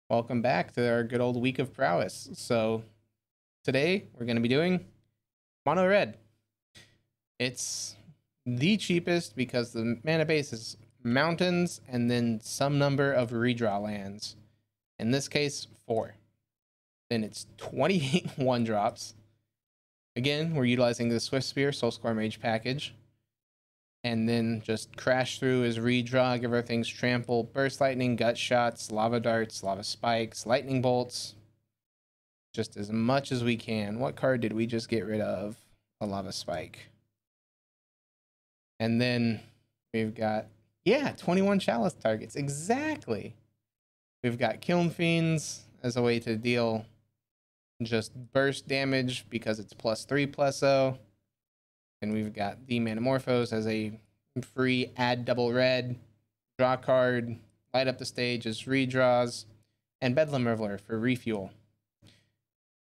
Welcome back to our good old week of prowess. So today we're going to be doing mono red. It's the cheapest because the mana base is mountains and then some number of redraw lands. In this case, 4. Then it's 28 1-drops. Again, we're utilizing the Swift Spear Soulscore Mage package. And then just crash through his redraw, give our things trample, burst lightning, gut shots, lava darts, lava spikes, lightning bolts. Just as much as we can. What card did we just get rid of? A lava spike. And then we've got, 21 chalice targets. Exactly. We've got Kiln Fiends as a way to deal just burst damage because it's +3/+0. And we've got the Manamorphose as a free add double red, draw card, light up the stage as redraws, and Bedlam Reveler for refuel.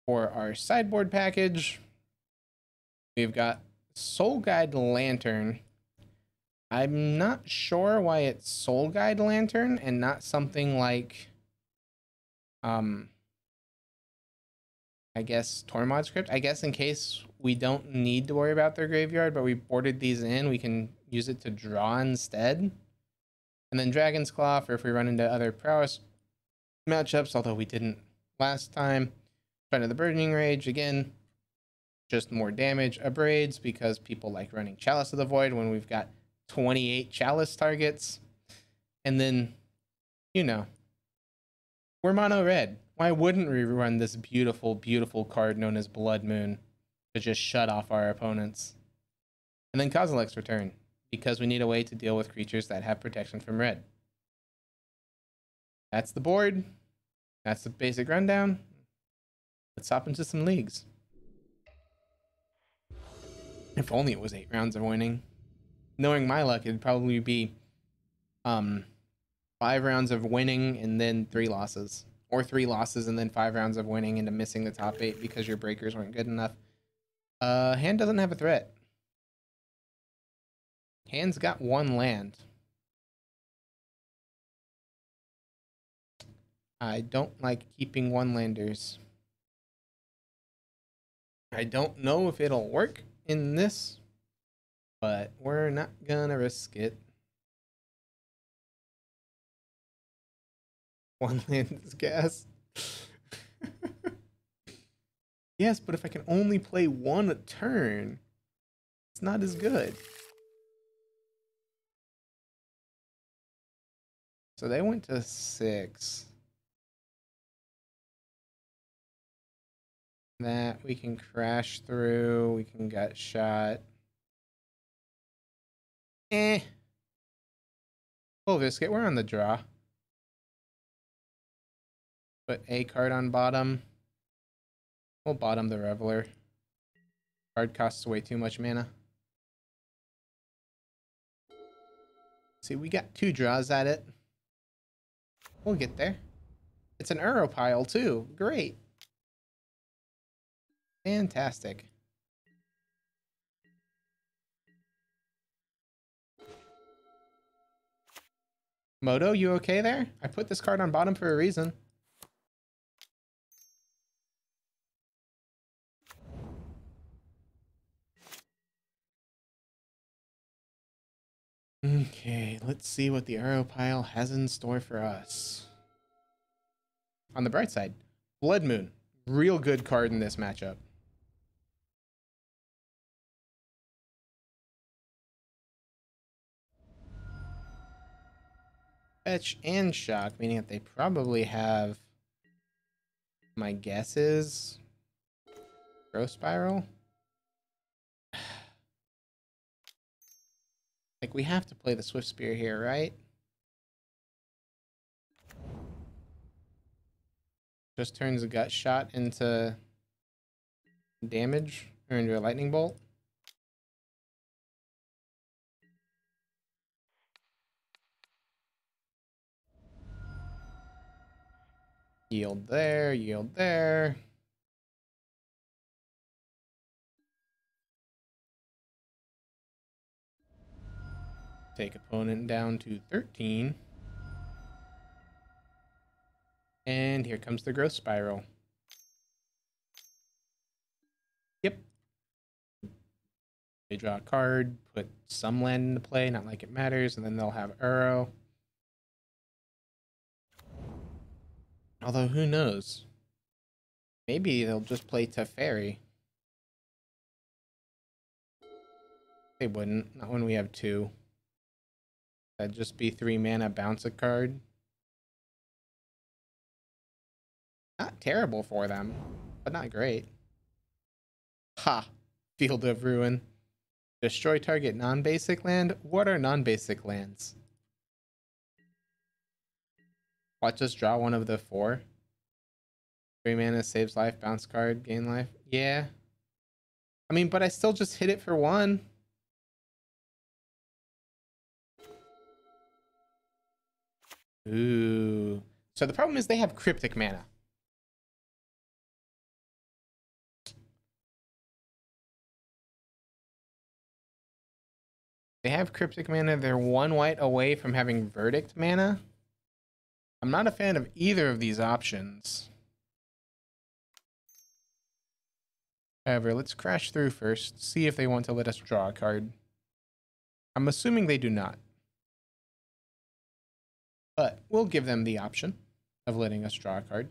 For our sideboard package, we've got Soul Guide Lantern. I'm not sure why it's Soul Guide Lantern and not something like, I guess Tormod script. I guess in case we don't need to worry about their graveyard, but we boarded these in, we can use it to draw instead. And then Dragon's Claw for if we run into other prowess matchups, although we didn't last time. Friend of the Burning Rage, again, just more damage. Abrades because people like running Chalice of the Void when we've got 28 Chalice targets. And then, we're mono red. Why wouldn't we run this beautiful, beautiful card known as Blood Moon to just shut off our opponents? And then Kozilek's Return, because we need a way to deal with creatures that have protection from red. That's the board. That's the basic rundown. Let's hop into some leagues. If only it was 8 rounds of winning. Knowing my luck, it'd probably be 5 rounds of winning and then 3 losses. Or 3 losses and then 5 rounds of winning into missing the top 8 because your breakers weren't good enough. Hand doesn't have a threat. Hand's got 1 land. I don't like keeping 1-landers. I don't know if it'll work in this, but we're not gonna risk it. 1 land is gas. Yes, but if I can only play 1 a turn, it's not as good. So they went to 6. That we can crash through, we can gut shot. Full Viscit, we're on the draw. Put a card on bottom. We'll bottom the Reveler. Card costs way too much mana. See, we got 2 draws at it. We'll get there. It's an Uro pile too. Great. Fantastic. Moto, you okay there? I put this card on bottom for a reason. Okay, let's see what the Uro pile has in store for us. On the bright side, Blood Moon. Real good card in this matchup. Fetch and Shock, meaning that they probably have, my guess is, Growth Spiral. Like, we have to play the Swift Spear here, right? Just turns a gut shot into damage, or into a lightning bolt. Yield there, yield there. Take opponent down to 13. And here comes the growth spiral. Yep. They draw a card, put some land into play, not like it matters, and then they'll have Uro. Although, who knows? Maybe they'll just play Teferi. They wouldn't. Not when we have 2. That'd just be 3 mana, bounce a card. Not terrible for them, but not great. Ha! Field of Ruin. Destroy target non-basic land? What are non-basic lands? Watch us draw one of the 4. 3 mana, saves life, bounce card, gain life. Yeah. I mean, but I still just hit it for 1. Ooh. So the problem is they have cryptic mana. They have cryptic mana. They're 1 white away from having verdict mana. I'm not a fan of either of these options. However, let's crash through first, see if they want to let us draw a card. I'm assuming they do not. But we'll give them the option of letting us draw a card.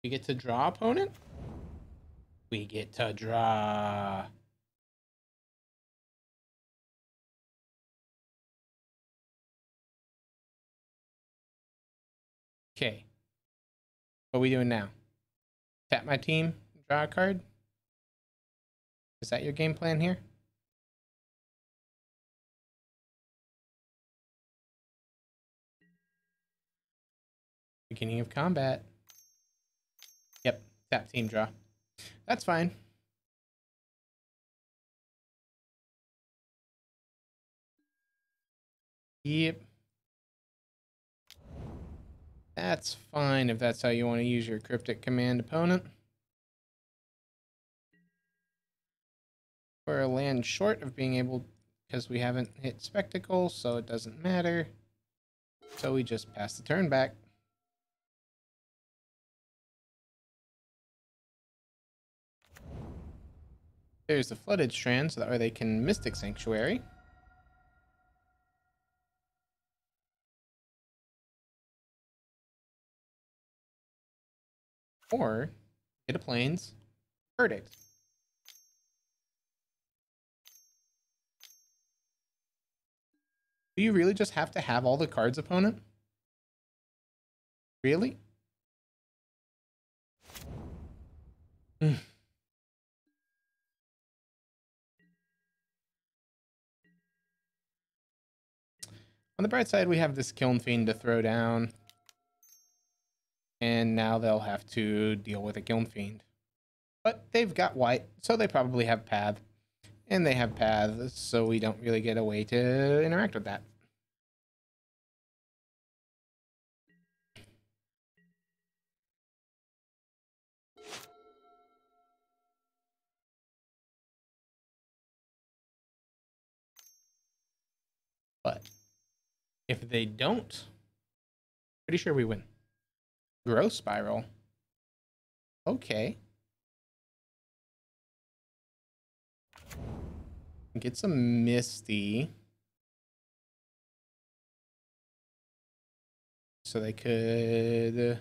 We get to draw opponent? We get to draw. Okay. What are we doing now? Tap my team, draw a card? Is that your game plan here? Beginning of combat. Yep, tap team draw. That's fine. Yep. That's fine if that's how you want to use your cryptic command opponent. We're a land short of being able, because we haven't hit spectacle, so it doesn't matter. So we just pass the turn back. There's the Flooded Strand, so that way they can Mystic Sanctuary. Or get a Plains Verdict. Do you really just have to have all the cards, opponent? Really? On the bright side, we have this Kiln Fiend to throw down. And now they'll have to deal with a Kiln Fiend. But they've got white, so they probably have Path. And they have Paths, so we don't really get a way to interact with that. But if they don't, pretty sure we win. Growth Spiral. Okay. Get some Misty. So they could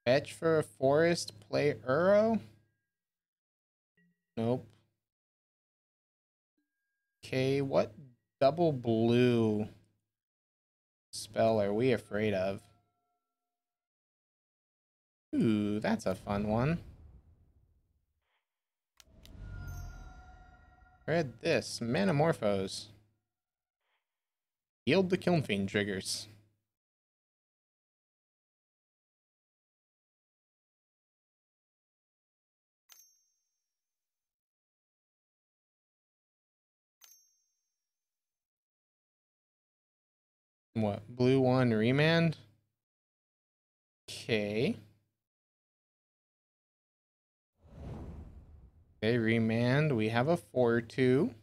fetch for a forest, play Uro. Nope. Okay, what double blue spell are we afraid of? Ooh, that's a fun one. Read this. Manamorphose. Yield the Kiln Fiend triggers. What? Blue 1 remand? Okay. Okay, remand. We have a 4-2.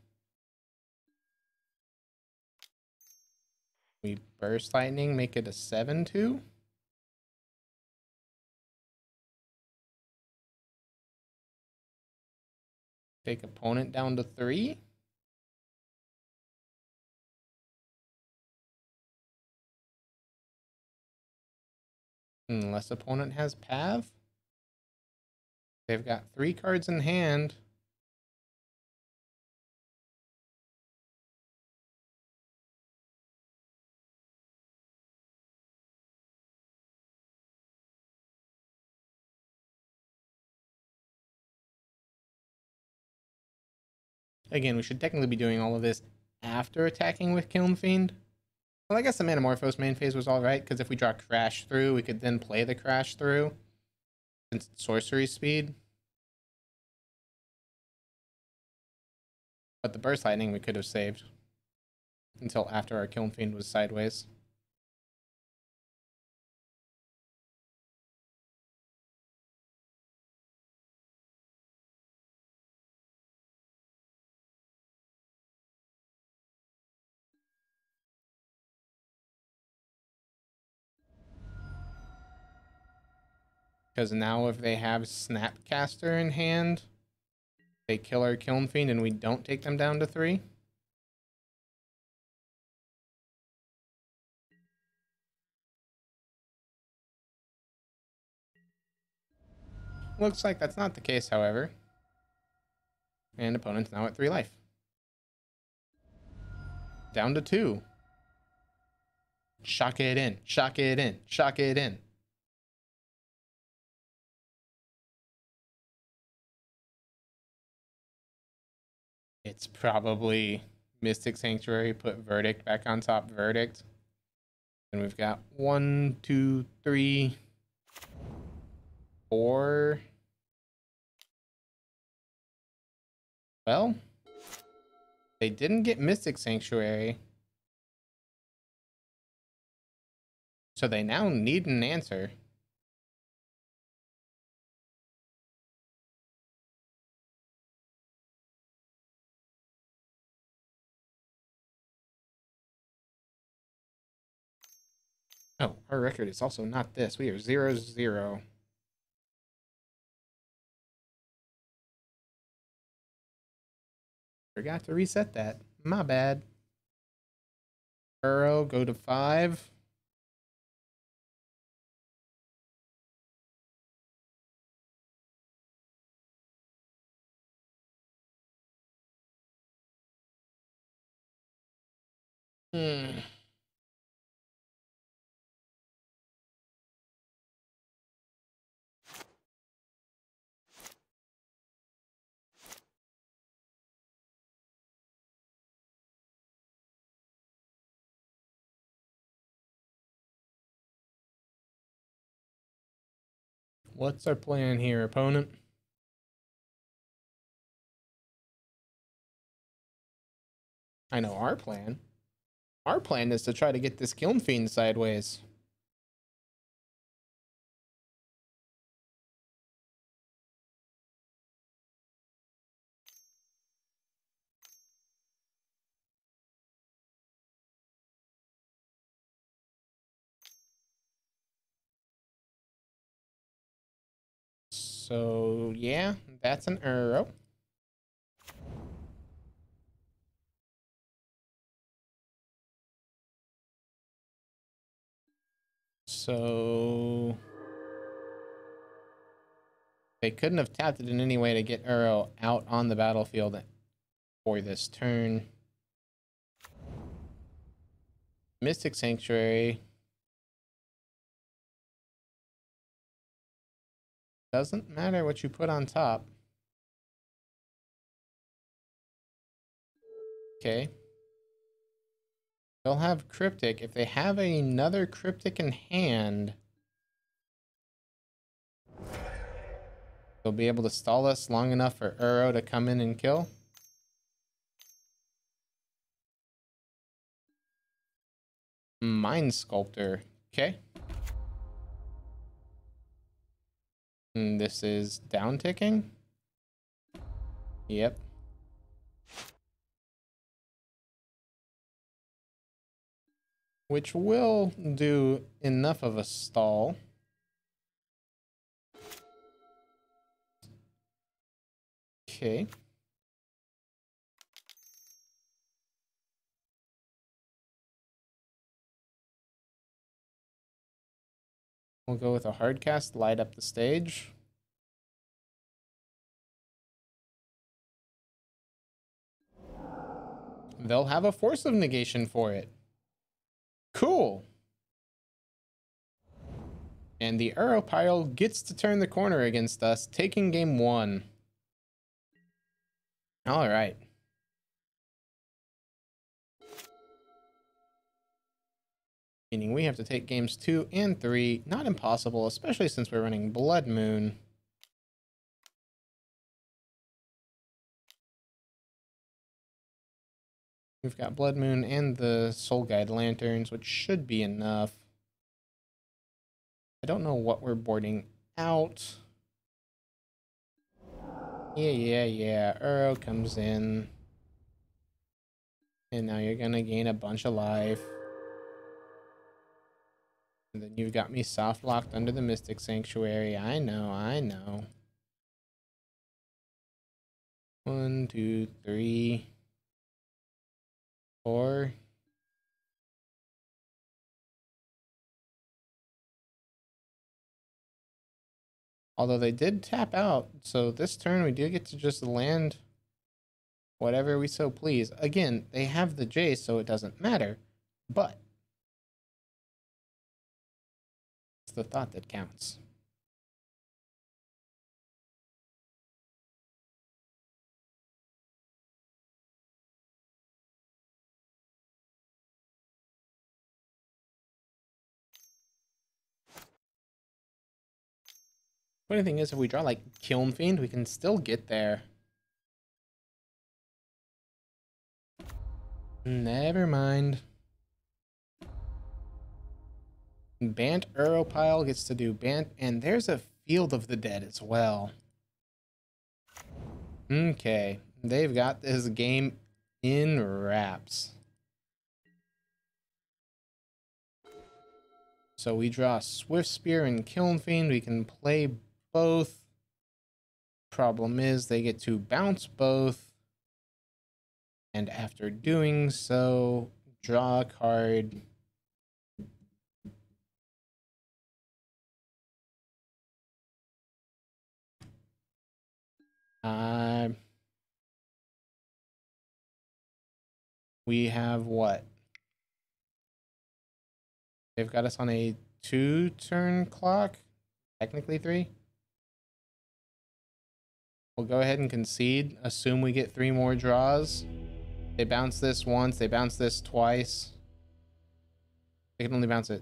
We burst lightning, make it a 7-2. Take opponent down to 3. Unless opponent has path. They've got 3 cards in hand. Again, we should technically be doing all of this after attacking with Kiln Fiend. Well, I guess the Manamorphose main phase was alright, because if we draw Crash through, we could then play the Crash through. Since it's sorcery speed. But the Burst Lightning we could have saved. Until after our Kiln Fiend was sideways. Because now if they have Snapcaster in hand, they kill our Kiln Fiend and we don't take them down to 3. Looks like that's not the case, however. And opponent's now at 3 life. Down to 2. Shock it in, shock it in, shock it in. It's probably Mystic Sanctuary, put Verdict back on top, Verdict. And we've got 1, 2, 3, 4. Well, they didn't get Mystic Sanctuary. So they now need an answer. Oh, our record is also not this. We are 0-0. Forgot to reset that. My bad. Burrow, go to 5. What's our plan here, opponent? I know our plan. Our plan is to try to get this Kiln Fiend sideways. So, yeah, that's an arrow. So they couldn't have tapped it in any way to get Uro out on the battlefield for this turn. Mystic Sanctuary doesn't matter what you put on top. Okay. They'll have Cryptic. If they have another Cryptic in hand, they'll be able to stall us long enough for Uro to come in and kill. Mind Sculptor. Okay. And this is down ticking. Yep. Which will do enough of a stall. Okay. We'll go with a hard cast, light up the stage. They'll have a force of negation for it. Cool. And the arrow pile gets to turn the corner against us, taking game 1. All right. Meaning we have to take games 2 and 3. Not impossible, especially since we're running Blood Moon. We've got Blood Moon and the Soul Guide Lanterns, which should be enough. I don't know what we're boarding out. Yeah. Uro comes in. And now you're gonna gain a bunch of life. And then you've got me soft locked under the Mystic Sanctuary. I know. 1, 2, 3, 4. Although they did tap out, so this turn we do get to just land whatever we so please. Again, they have the J, so it doesn't matter, but it's the thought that counts. Funny thing is, if we draw like Kiln Fiend, we can still get there. Never mind. Bant Pile gets to do Bant, and there's a Field of the Dead as well. Okay, they've got this game in wraps. So we draw Swift Spear and Kiln Fiend. We can play both. Problem is they get to bounce both. And after doing so, draw a card. We have what? They've got us on a 2-turn clock. Technically 3. We'll go ahead and concede. Assume we get 3 more draws. They bounce this once. They bounce this twice. They can only bounce it.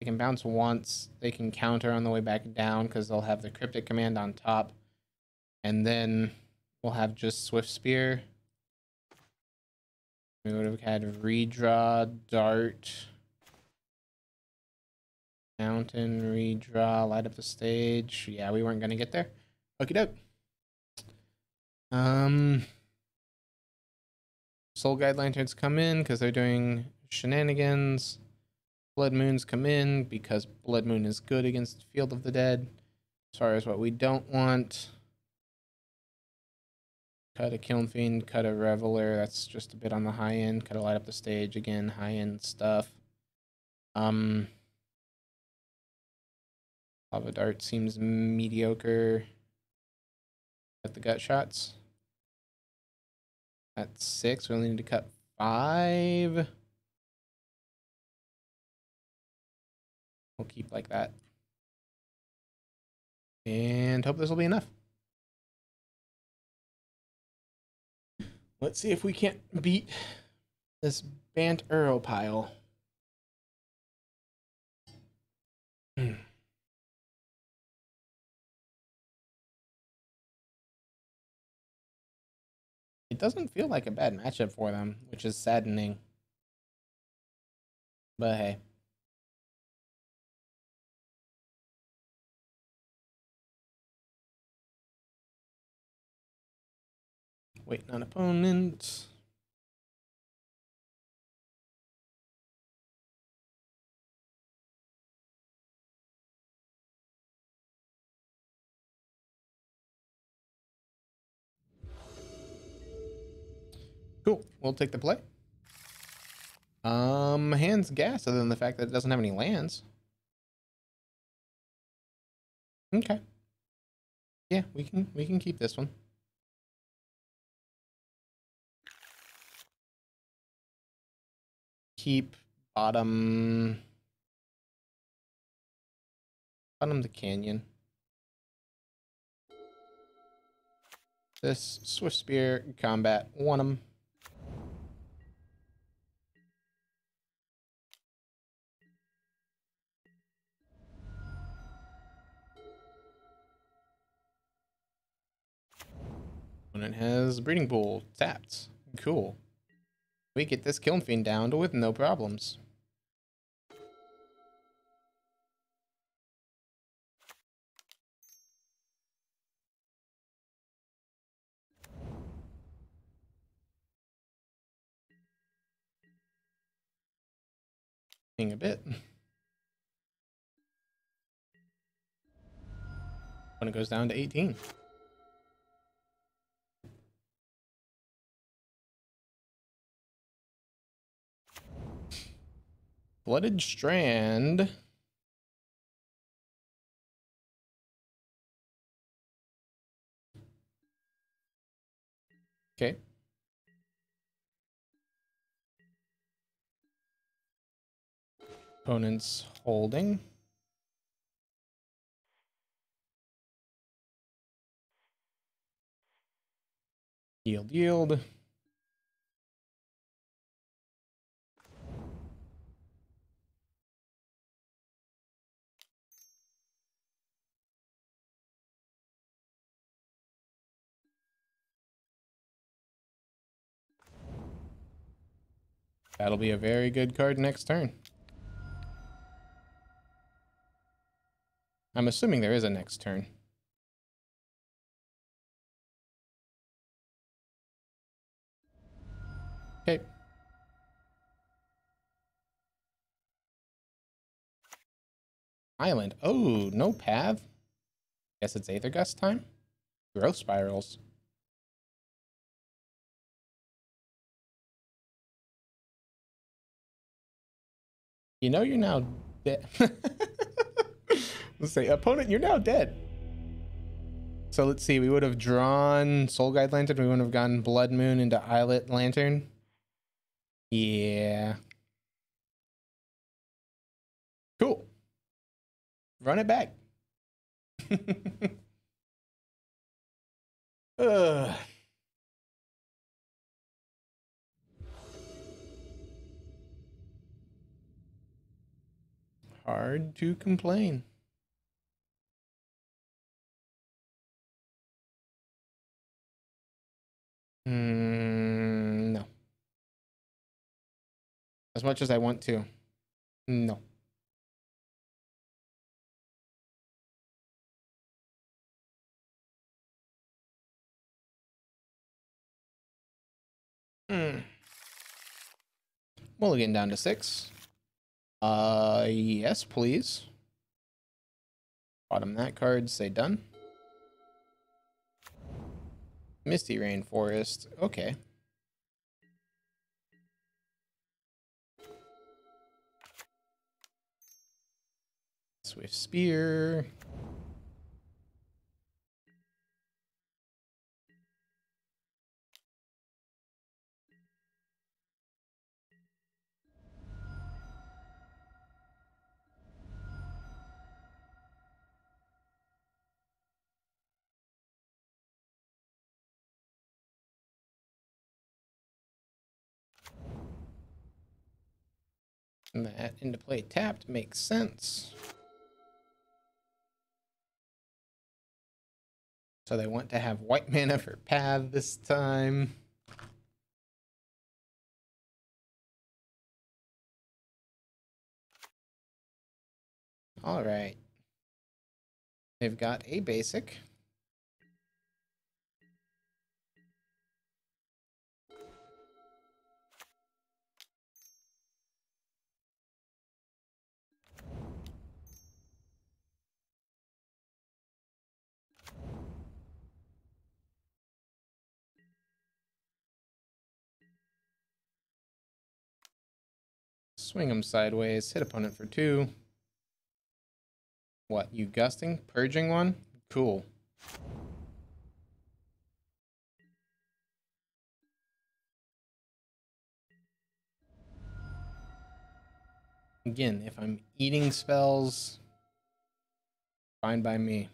They can bounce once. They can counter on the way back down because they'll have the Cryptic Command on top. And then we'll have just Swift Spear. We would have had redraw, dart, mountain, redraw, light up the stage. Yeah, we weren't gonna get there. Okie doke. Soul Guide Lanterns come in because they're doing shenanigans. Blood Moons come in because Blood Moon is good against Field of the Dead. As far as what we don't want. Cut a Kiln Fiend, cut a Reveler. That's just a bit on the high end. Cut a light up the stage. Again, high end stuff. Lava Dart seems mediocre. Cut the gut shots. That's 6. We only need to cut 5. We'll keep like that. And hope this will be enough. Let's see if we can't beat this Bant Uro pile. It doesn't feel like a bad matchup for them, which is saddening. But hey. Waiting on opponent. Cool. We'll take the play. Hand's gas other than the fact that it doesn't have any lands. Okay. Yeah, we can keep this one. Keep bottom the canyon. This Swift Spear combat won him. Opponent has Breeding Pool tapped. Cool. We get this Kiln Fiend down with no problems. A bit. When it goes down to 18. Flooded Strand. Okay. Opponent's holding. Yield. That'll be a very good card next turn. I'm assuming there is a next turn. Okay. Island. Oh, no path. Guess it's Aether Gust time. Growth Spirals. You know you're now dead. Let's say, opponent, you're now dead. So let's see, we would have drawn Soul Guide Lantern. We wouldn't have gone Blood Moon into Islet Lantern. Yeah. Cool. Run it back. Ugh. Hard to complain. No. As much as I want to. No. Mulligan down to 6. Yes, please. Bottom that card, say done. Misty Rainforest, okay. Swift Spear. And that into play tapped makes sense. So they want to have white mana for Path this time. All right. They've got a basic. Swing them sideways. Hit opponent for 2. What, you gusting? Purging one? Cool. Again, if I'm eating spells, fine by me.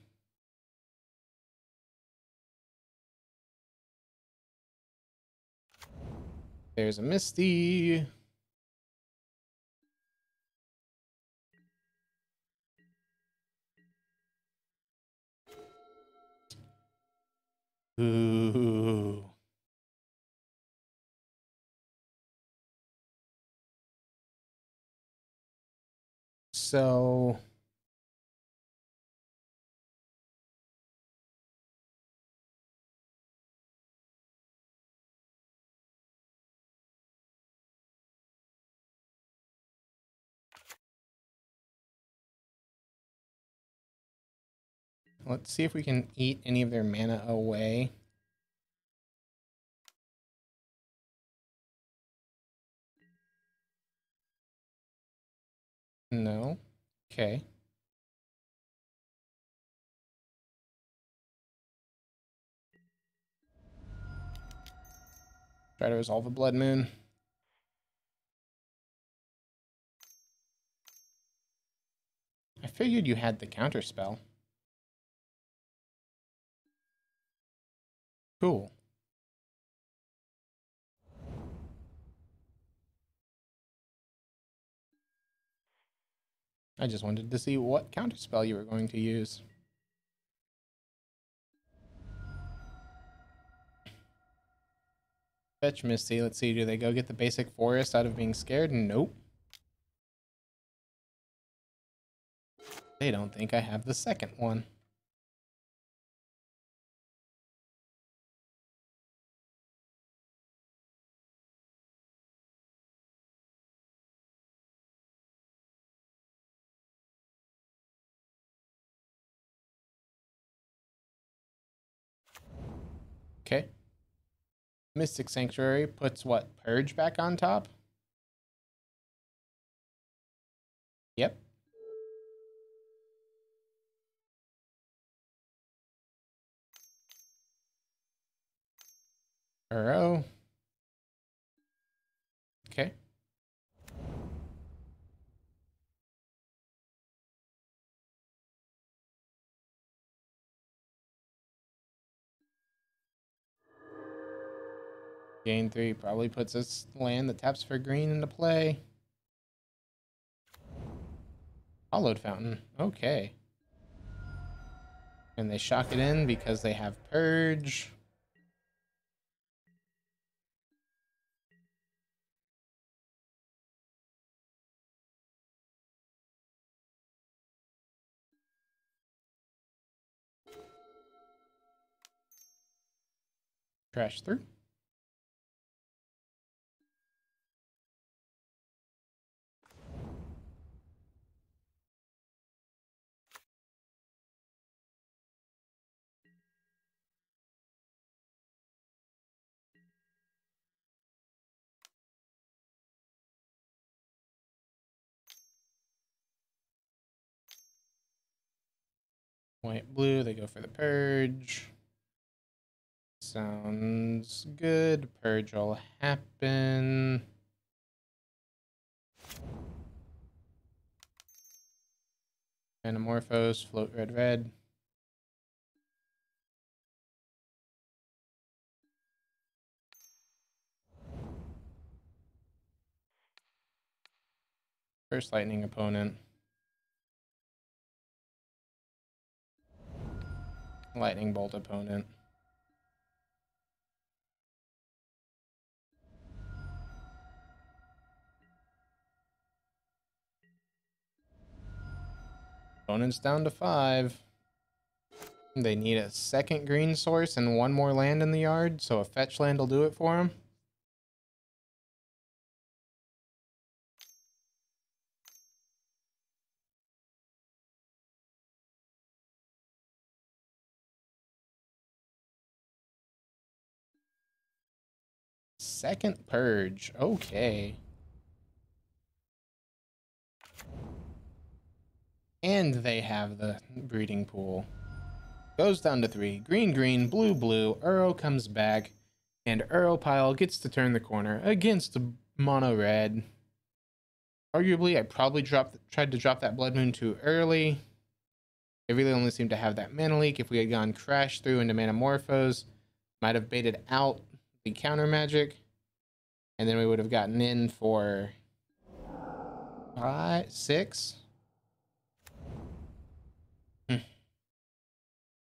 There's a Misty. Ooh. So let's see if we can eat any of their mana away. No. Okay. Try to resolve a Blood Moon. I figured you had the counter spell. Cool. I just wanted to see what counter spell you were going to use. Fetch Misty. Let's see, do they go get the basic forest out of being scared? Nope. They don't think I have the second one. Okay. Mystic Sanctuary puts what? Purge back on top? Yep. Burrow. Okay. Gain 3 probably puts this land that taps for green into play. Hollowed Fountain. Okay. And they shock it in because they have Purge. Crash through. White, blue, they go for the Purge. Sounds good. Purge will happen. Anamorphose, float red, red. First lightning opponent. Lightning bolt opponent. Opponent's down to 5. They need a second green source and one more land in the yard, so a fetch land will do it for them. Second purge. Okay. And they have the breeding pool. Goes down to 3. Green, green, blue, blue. Uro comes back. And Uro Pile gets to turn the corner against mono red. Arguably, I probably tried to drop that Blood Moon too early. They really only seem to have that mana leak. If we had gone Crash through into Manamorphose, might have baited out the counter magic. And then we would have gotten in for 5, 6.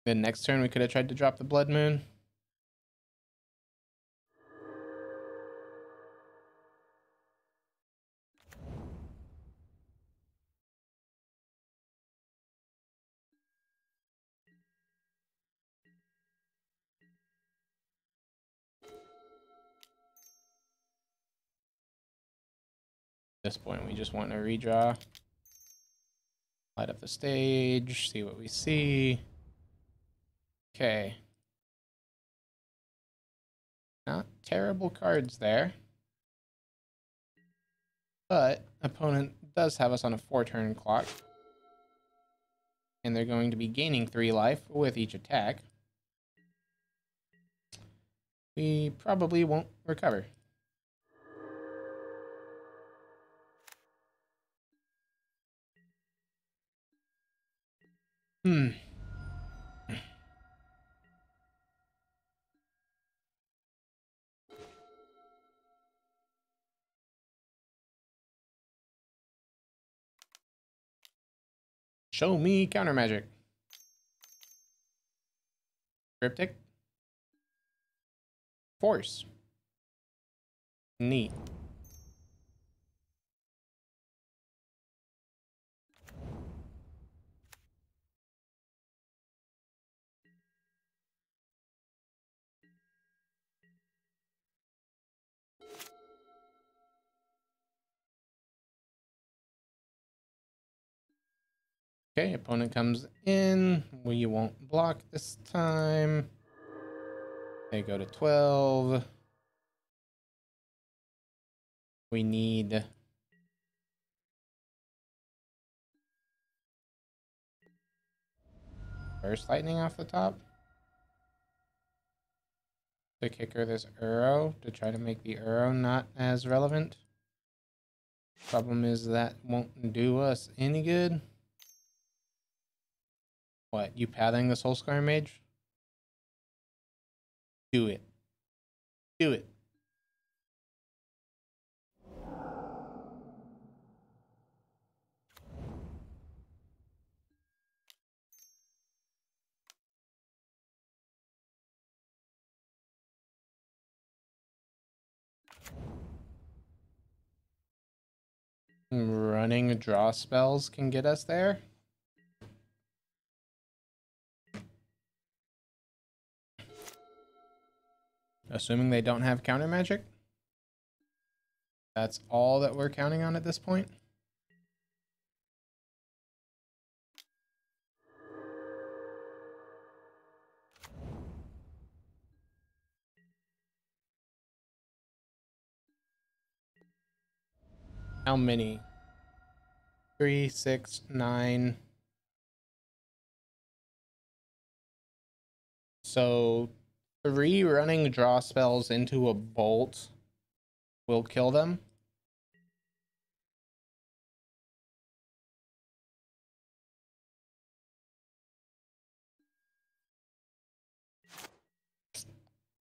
Then next turn we could have tried to drop the Blood Moon. At this point we just want to redraw. Light up the stage, see what we see. Okay. Not terrible cards there. But opponent does have us on a 4-turn clock. And they're going to be gaining 3 life with each attack. We probably won't recover. Show me counter magic. Cryptic. Force. Neat. Okay, opponent comes in. We won't block this time. They go to 12. We need Burst Lightning off the top to kicker this Uro to try to make the Uro not as relevant. Problem is that won't do us any good. What, you pathing the Soulscar Mage? Do it. Do it. Running draw spells can get us there. Assuming they don't have counter magic. That's all that we're counting on at this point. How many? 3, 6, 9. So 3 running draw spells into a bolt will kill them.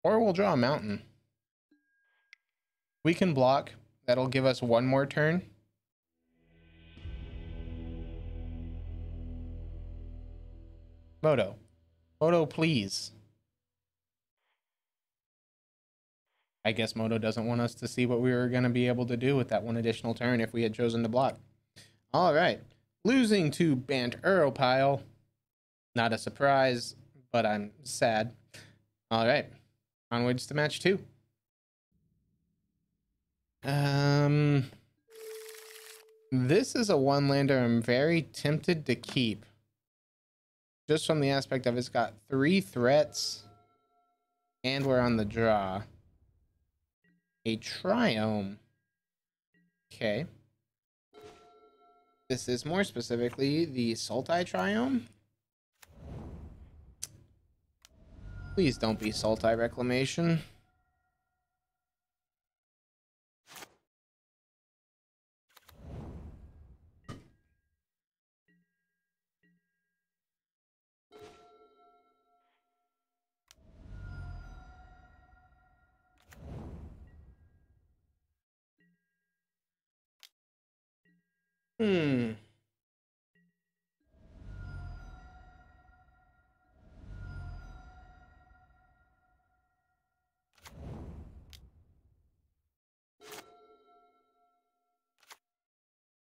Or we'll draw a mountain. We can block. That'll give us 1 more turn. Moto. Moto, please. I guess Moto doesn't want us to see what we were going to be able to do with that 1 additional turn if we had chosen to block. All right. losing to Bant Pile. Not a surprise, but I'm sad. All right, onwards to match 2. This is a one-lander I'm very tempted to keep. Just from the aspect of it's got 3 threats, and we're on the draw. A Triome. Okay. This is more specifically the Sultai Triome. Please don't be Sultai Reclamation.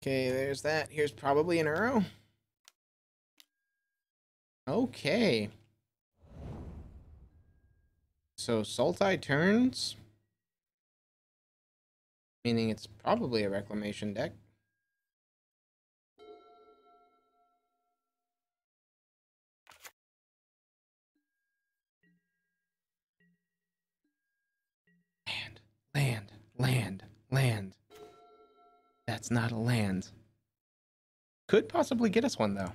Okay, there's that. Here's probably an Uro. Okay. So Sultai turns, meaning it's probably a Reclamation deck. Land. That's not a land. Could possibly get us one, though.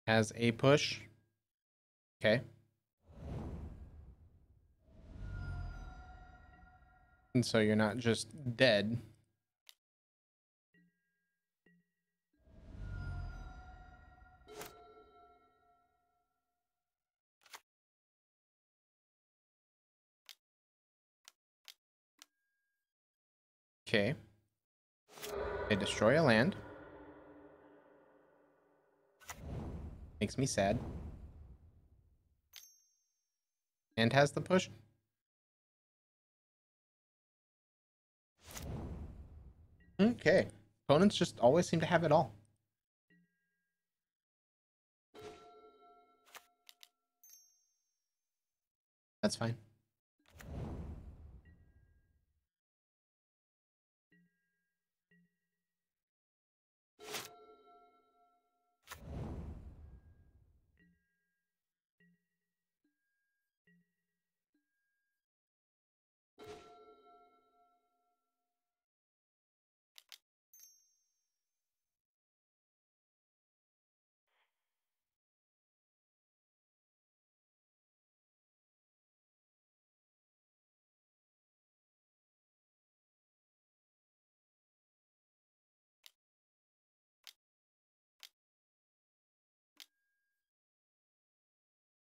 Has a push. Okay. And so you're not just dead. Okay. They destroy a land. Makes me sad. And has the push. Okay. Opponents just always seem to have it all. That's fine.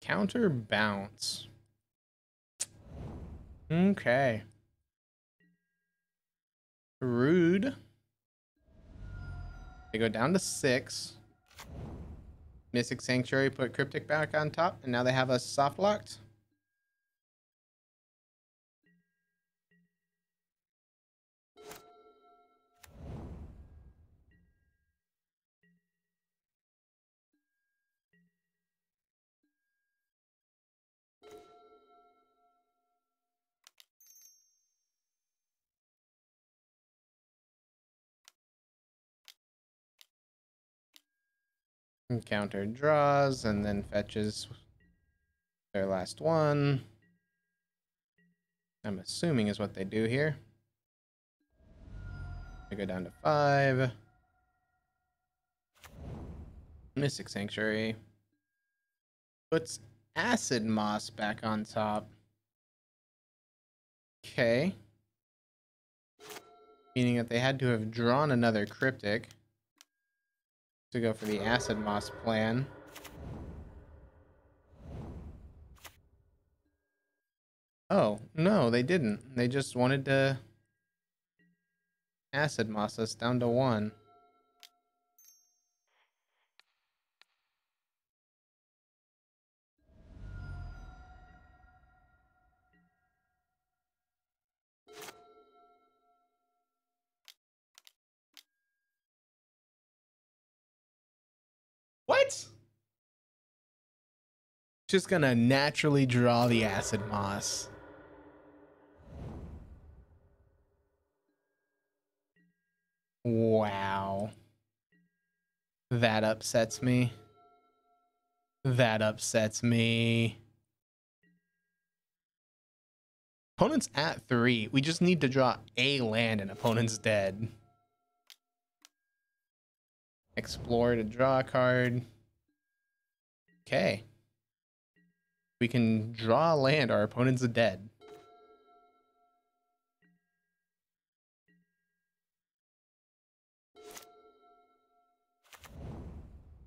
Counter bounce. Okay. Rude. They go down to 6. Mystic Sanctuary put Cryptic back on top, and now they have us soft locked. And counter draws and then fetches their last one. I'm assuming is what they do here. They go down to 5. Mystic Sanctuary puts Acid Moss back on top. Okay. Meaning that they had to have drawn another cryptic to go for the acid moss plan. Oh, no, they didn't. They just wanted to acid moss us down to 1. What? Just gonna naturally draw the acid moss. Wow. That upsets me. That upsets me. Opponent's at 3. We just need to draw a land and opponent's dead. Explore to draw a card. Okay. We can draw a land, our opponent's dead.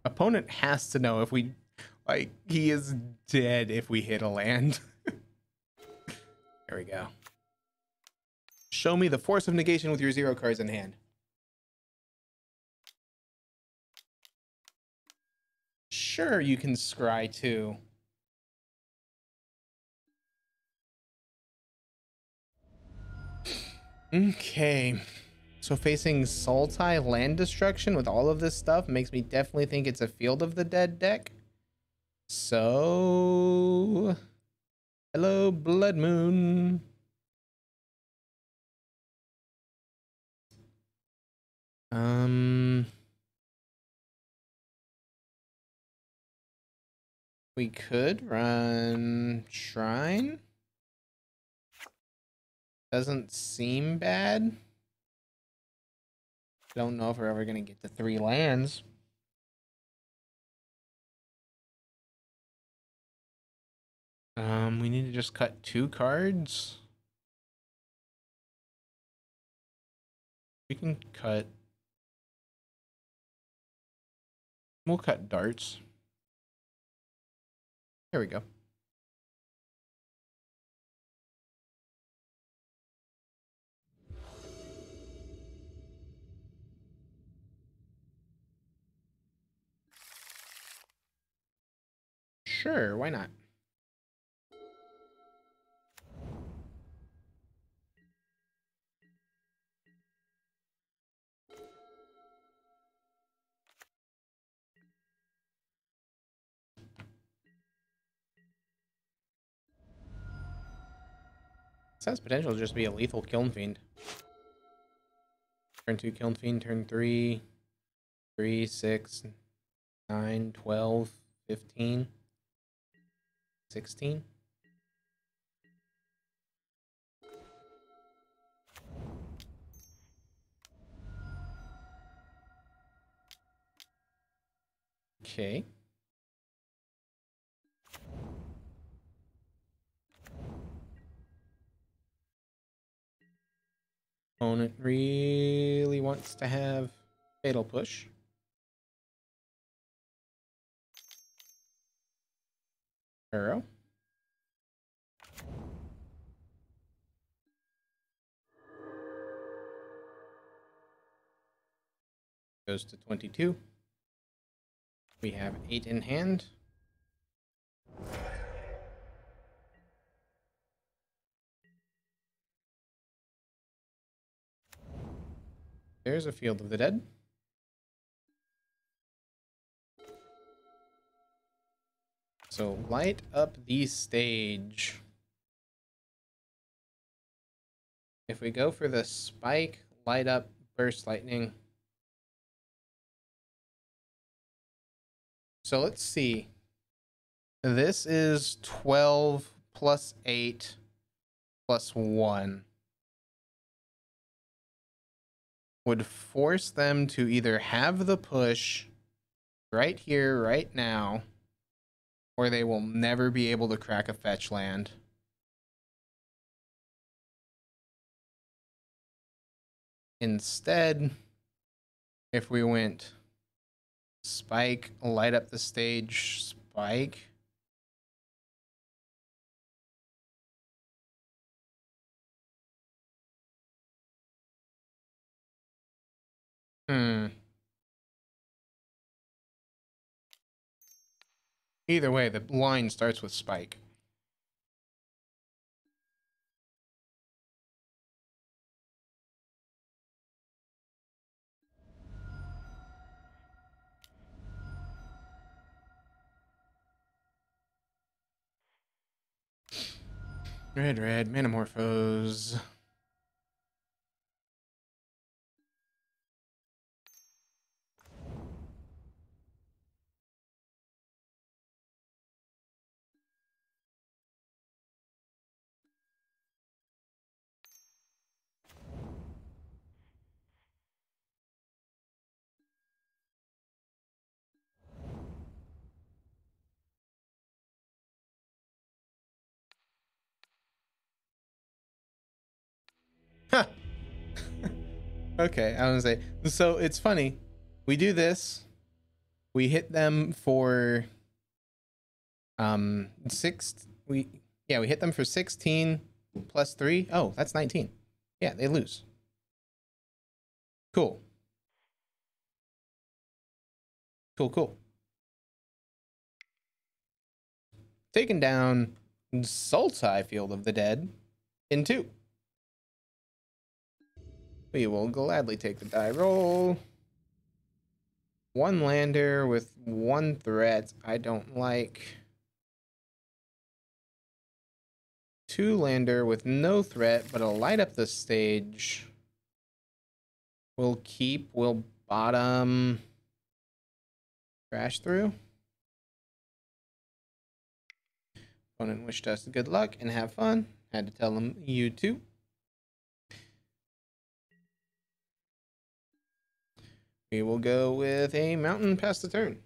Opponent has to know if we, like, he is dead if we hit a land. There we go. Show me the force of negation with your 0 cards in hand. Sure, you can scry too. Okay. So facing Sultai land destruction with all of this stuff makes me definitely think it's a Field of the Dead deck. So... hello, Blood Moon. We could run Shrine. Doesn't seem bad. Don't know if we're ever gonna get to 3 lands. We need to just cut 2 cards. We can cut. We'll cut darts. There we go. Sure, why not? This has potential to just be a lethal Kiln Fiend. Turn 2 Kiln Fiend, turn 3, 3, 6, 9, 12, 15, 16. Okay. Opponent really wants to have Fatal Push. Arrow. Goes to 22. We have 8 in hand. There's a Field of the Dead. So light up the stage. If we go for the spike, light up, burst lightning. So let's see. This is 12 plus 8 plus 1. Would force them to either have the push right here, right now, or they will never be able to crack a fetch land. Instead, if we went spike, light up the stage, spike. Either way, the line starts with spike. Red, Manamorphose. Huh. Okay, I was gonna say. So it's funny. We do this. We hit them for we hit them for 16 plus 3. Oh, that's 19. Yeah, they lose. Cool. Cool. Taking down Sultai Field of the Dead in 2. We will gladly take the die roll. 1 lander with 1 threat. I don't like. 2 lander with no threat, but it'll light up the stage. We'll keep. We'll bottom. Crash through. Opponent wished us good luck and have fun. Had to tell them you too. We will go with a mountain past the turn.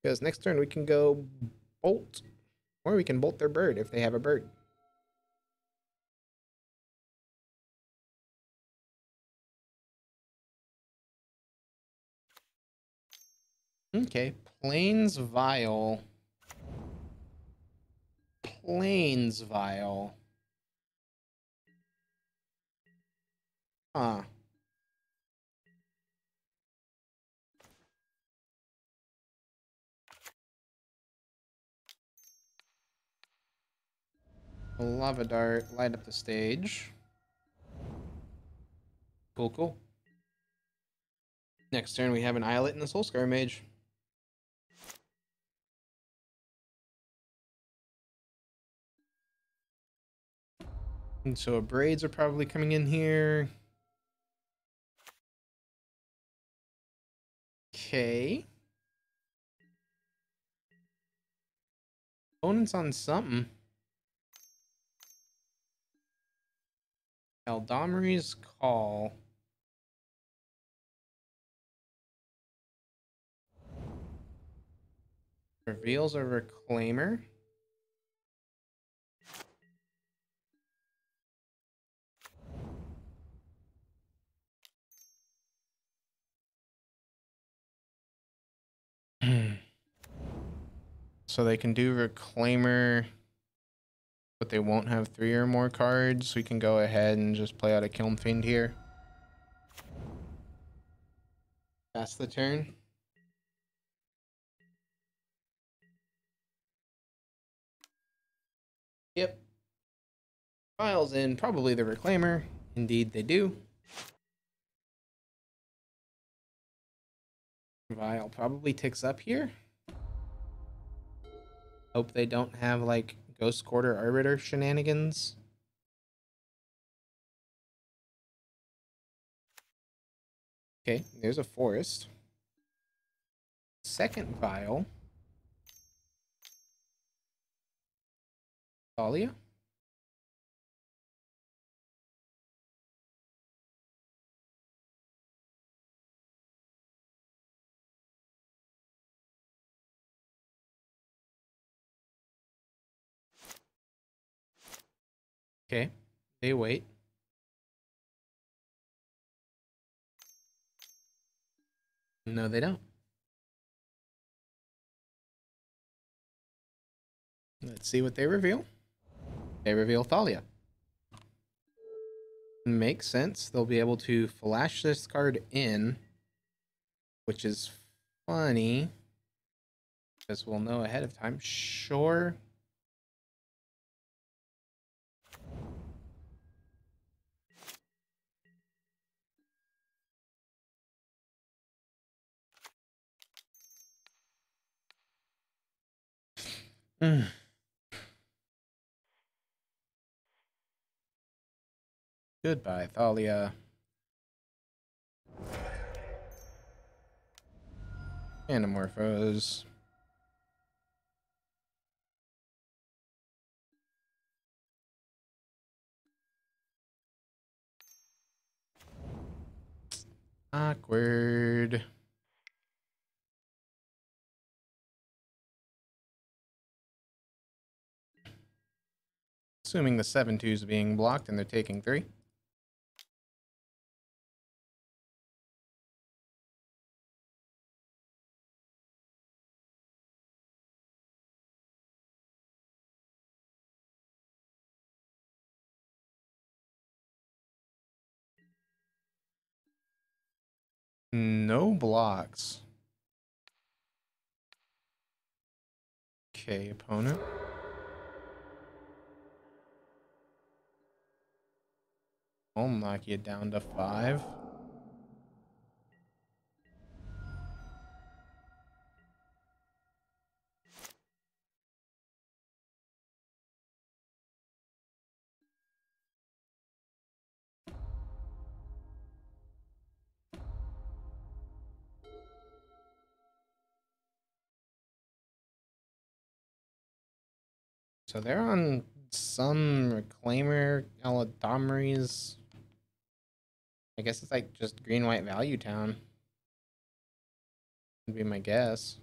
Because next turn we can go bolt. Or we can bolt their bird if they have a bird. Okay, Plains Vial. Plains Vial. Huh. Lava Dart, light up the stage. Cool. Next turn we have an Islet and a Soulscar Mage. And so Braids are probably coming in here. Okay. Opponent's on something. Eldamri's Call. Reveals a Reclaimer. So they can do Reclaimer, but they won't have 3 or more cards. We can go ahead and just play out a Kiln Fiend here. Pass the turn. Yep. Files in probably the Reclaimer. Indeed they do. Vial probably ticks up here. Hope they don't have like Ghost Quarter Arbiter shenanigans. Okay, there's a forest. Second vial. Thalia. Okay, they wait. No, they don't. Let's see what they reveal. They reveal Thalia. Makes sense. They'll be able to flash this card in, which is funny, because we'll know ahead of time. Sure. Goodbye, Thalia. Anamorphose. Awkward. Assuming the 7/2 is being blocked and they're taking 3. No blocks. Okay, opponent. I'll knock you down to 5. So they're on some Reclaimer, Aladomries. I guess it's like just green-white value town. Would be my guess.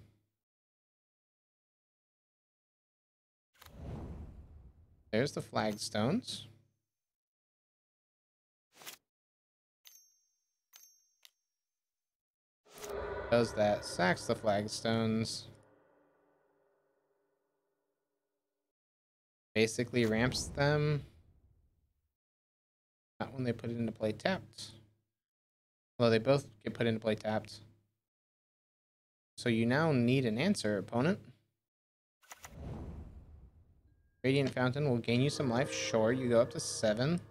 There's the flagstones. Does that, sacks the flagstones. Basically ramps them. Not when they put it into play tapped. Well, they both get put into play tapped. So you now need an answer, opponent. Radiant Fountain will gain you some life. Sure, you go up to 7.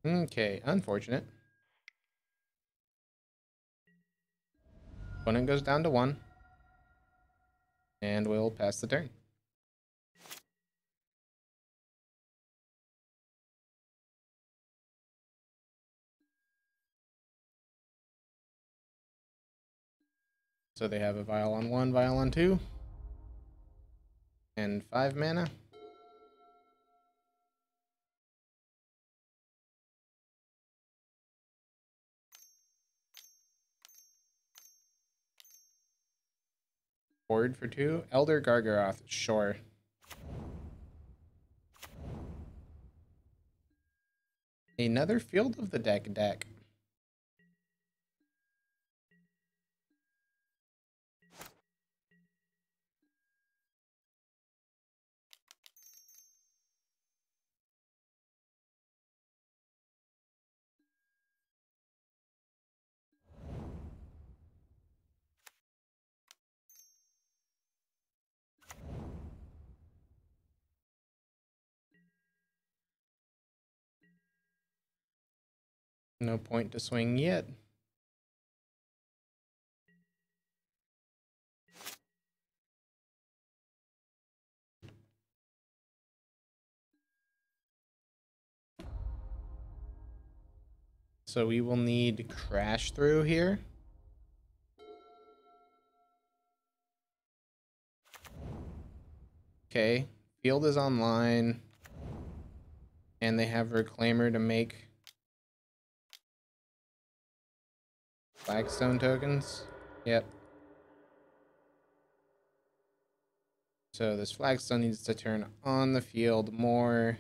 Okay, unfortunate. Opponent goes down to 1. And we'll pass the turn. So they have a Vial on 1, Vial on 2. And 5 mana. Board for 2. Elder Gargaroth, sure. Another Field of the deck. No point to swing yet. So we will need crash through here. Okay, field is online. And they have reclaimer to make flagstone tokens. Yep. So this flagstone needs to turn on the field more.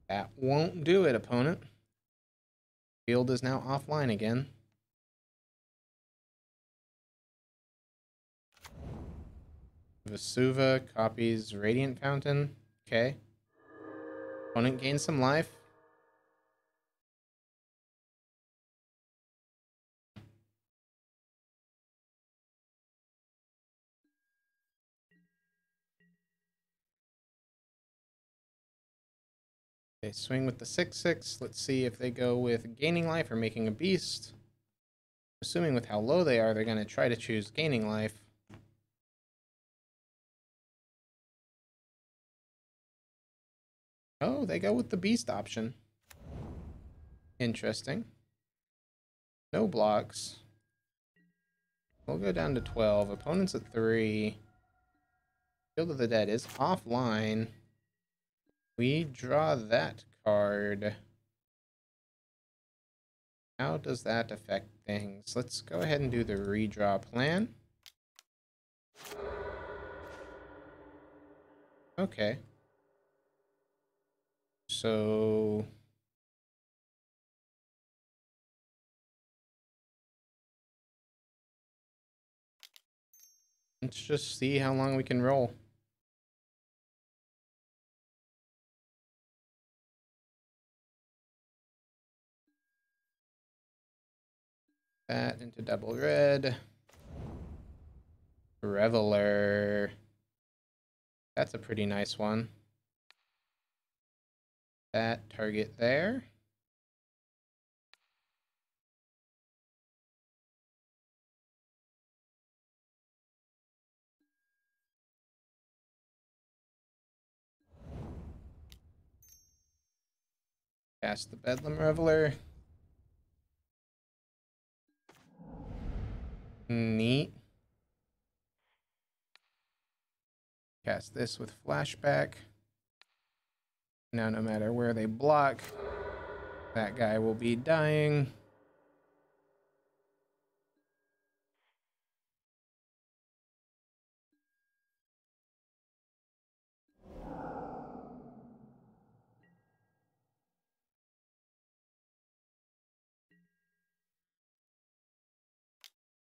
That won't do it, opponent. Field is now offline again. Vesuva copies Radiant Fountain. Okay. Opponent gains some life. They swing with the 6/6. Let's see if they go with gaining life or making a beast. Assuming with how low they are, they're going to try to choose gaining life. Oh, they go with the beast option. Interesting. No blocks. We'll go down to 12. Opponent's at 3. Field of the Dead is offline. We draw that card. How does that affect things? Let's go ahead and do the redraw plan. Okay. So let's just see how long we can roll. That into double red. Reveler. That's a pretty nice one. That target there. Cast the Bedlam Reveler. Neat. Cast this with flashback. Now no matter where they block, that guy will be dying.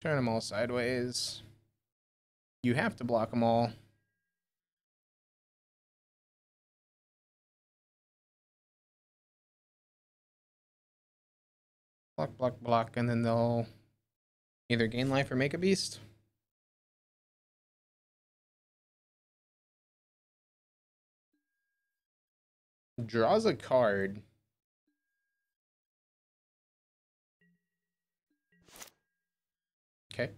Turn them all sideways. You have to block them all. Block, block, block, and then they'll either gain life or make a beast. Draws a card. Okay.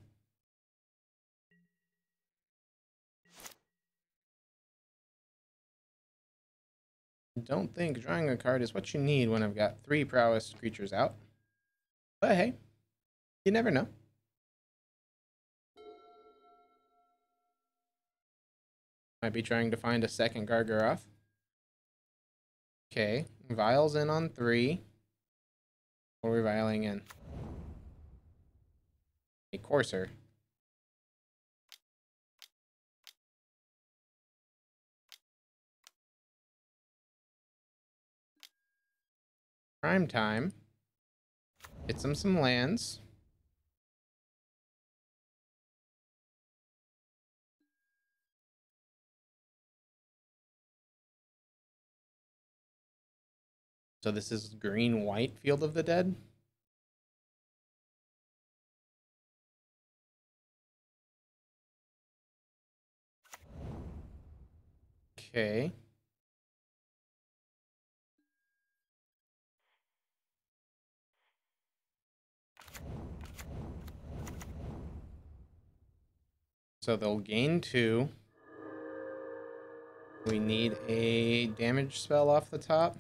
Don't think drawing a card is what you need when I've got 3 prowess creatures out. But hey, you never know. Might be trying to find a second Gargaroth. Okay, Vial's in on 3. What are we vialing in? A Courser. Prime time. Get some lands. So this is green-white Field of the Dead. Okay. So they'll gain 2. We need a damage spell off the top.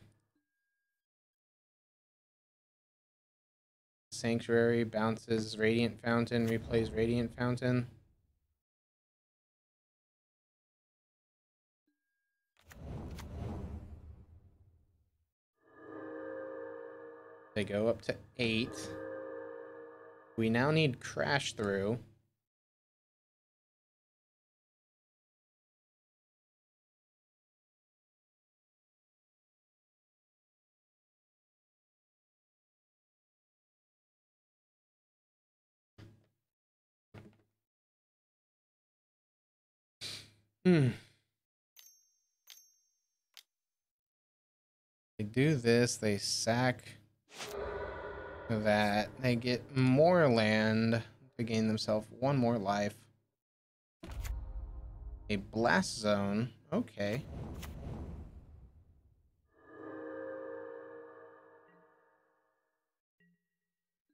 Sanctuary, bounces Radiant Fountain, replays Radiant Fountain. They go up to 8. We now need Crash Through. They do this, they sack that, they get more land to gain themselves 1 more life. A Blast Zone, okay.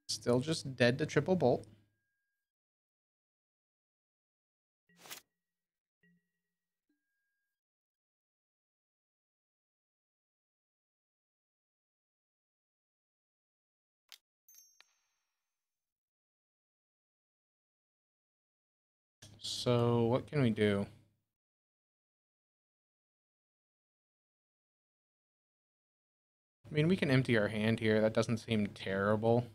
Still just dead to Triple Bolt. So what can we do? I mean, we can empty our hand here. That doesn't seem terrible.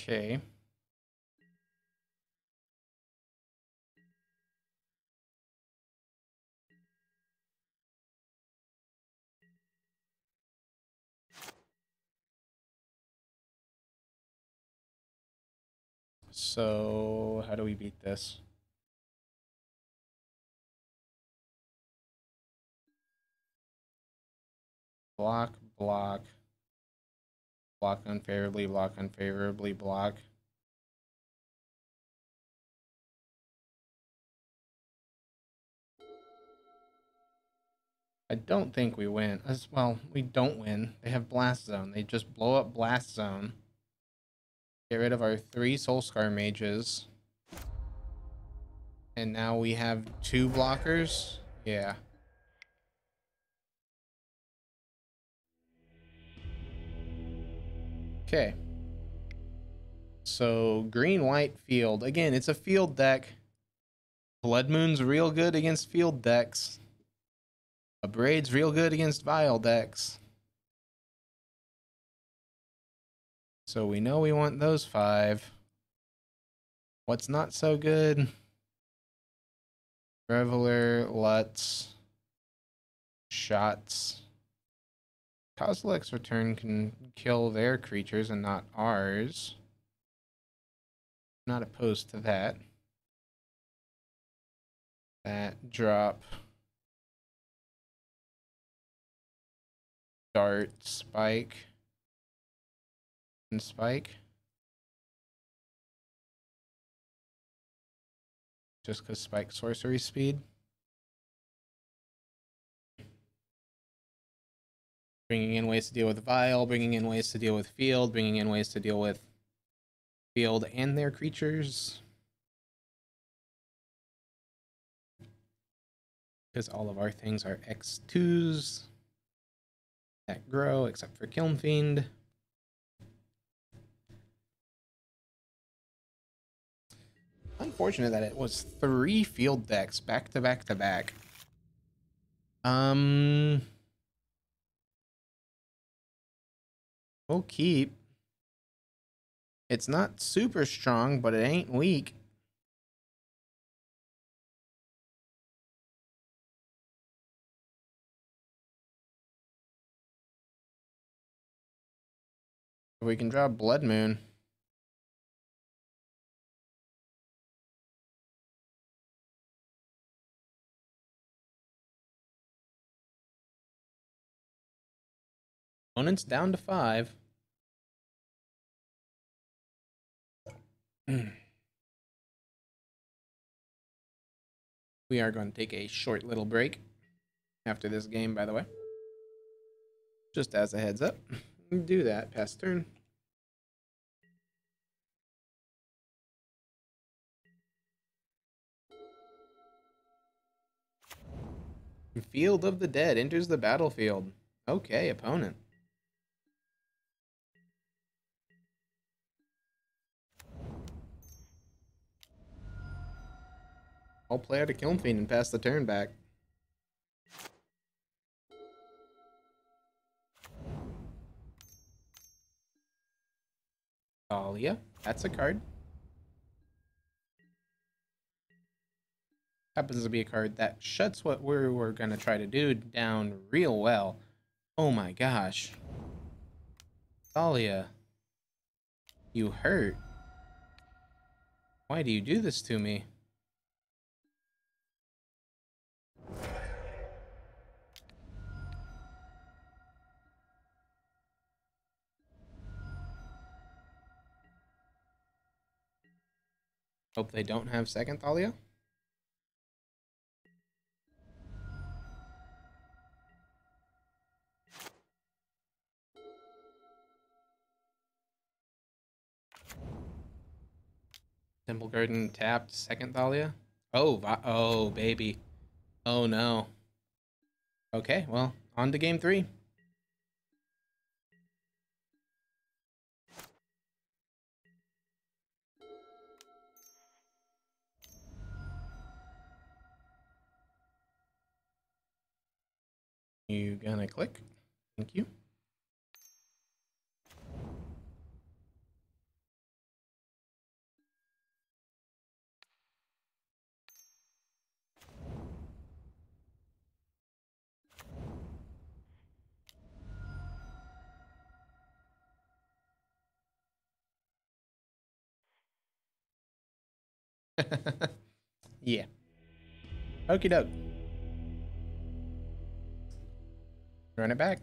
Okay. So how do we beat this? Block, block. Block unfavorably, block unfavorably, block. I don't think we win. As well, we don't win. They have Blast Zone. They just blow up Blast Zone. Get rid of our 3 Soulscar mages. And now we have 2 blockers. Yeah. Okay. So green-white field. Again, it's a field deck. Blood Moon's real good against field decks. Abraid's real good against Vile decks. So we know we want those 5. What's not so good? Reveler, Lutz, Shots. Kozilek's Return can kill their creatures and not ours. Not opposed to that. That drop. Dart, Spike. And Spike. Just because Spike sorcery speed. Bringing in ways to deal with Vile, bringing in ways to deal with Field, bringing in ways to deal with Field and their creatures. Because all of our things are X2s that grow, except for Kiln Fiend. Unfortunate that it was 3 field decks back to back to back. We'll keep. It's not super strong, but it ain't weak. We can draw Blood Moon. Opponent's down to 5. We are going to take a short little break after this game, by the way. Just as a heads up. Do that, pass turn. Field of the Dead enters the battlefield. Okay, opponent. I'll play out a Kiln Fiend and pass the turn back. Thalia, that's a card. Happens to be a card that shuts what we're going to try to do down real well. Oh my gosh. Thalia, you hurt. Why do you do this to me? Hope they don't have second Thalia. Temple Garden tapped second Thalia. Oh, oh baby. Oh no. Okay, well, on to game 3. You gonna click? Thank you. Yeah. Okie doke. Run it back.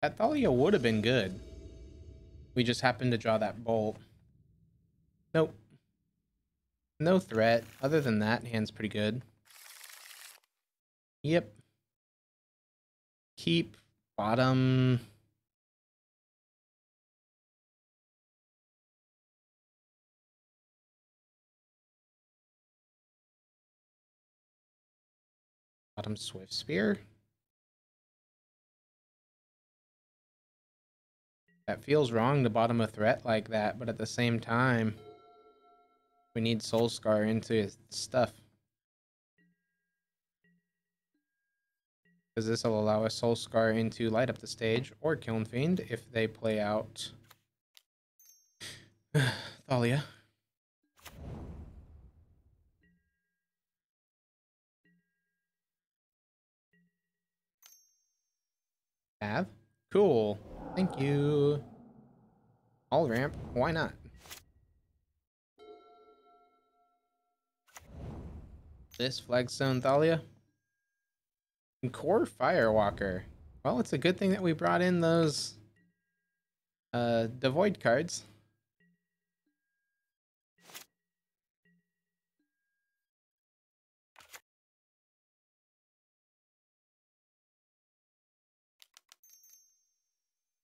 That Thalia would have been good. We just happened to draw that bolt. Nope. No threat. Other than that, hand's pretty good. Yep. Keep. Bottom. Bottom Swift Spear. That feels wrong to bottom a threat like that, but at the same time, we need Soul Scar into his stuff. Because this will allow us Soul Scar into Light Up the Stage or Kiln Fiend if they play out Thalia. Have? Cool. Thank you. All ramp. Why not? This Flagstone Thalia. And Core Firewalker. Well, it's a good thing that we brought in those Devoid cards.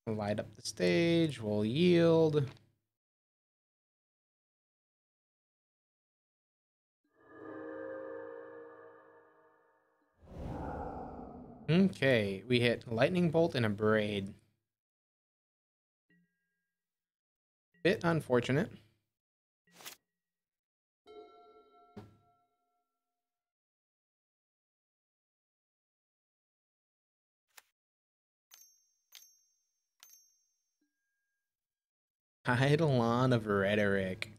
Light up the stage. We'll yield. Okay, we hit Lightning Bolt and a Braid. Bit unfortunate. Eidolon of Rhetoric.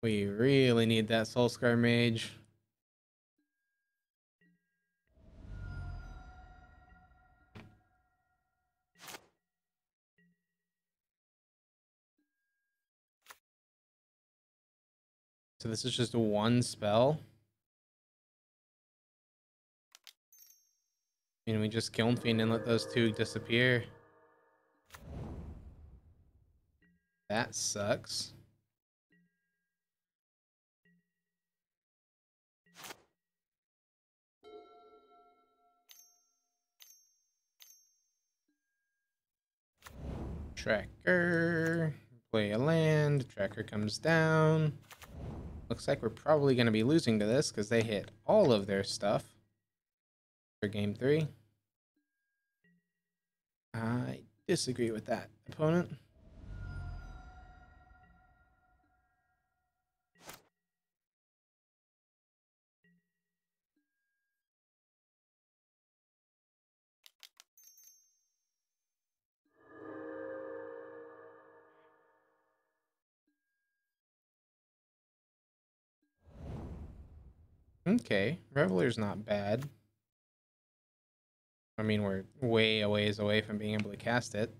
We really need that Soulscar Mage. So this is just one spell. And we just Kiln Fiend and let those two disappear. That sucks. Tracker. Play a land. Tracker comes down. Looks like we're probably going to be losing to this because they hit all of their stuff for game 3. I disagree with that, opponent. Okay, Reveler's not bad. I mean, we're way a ways away from being able to cast it.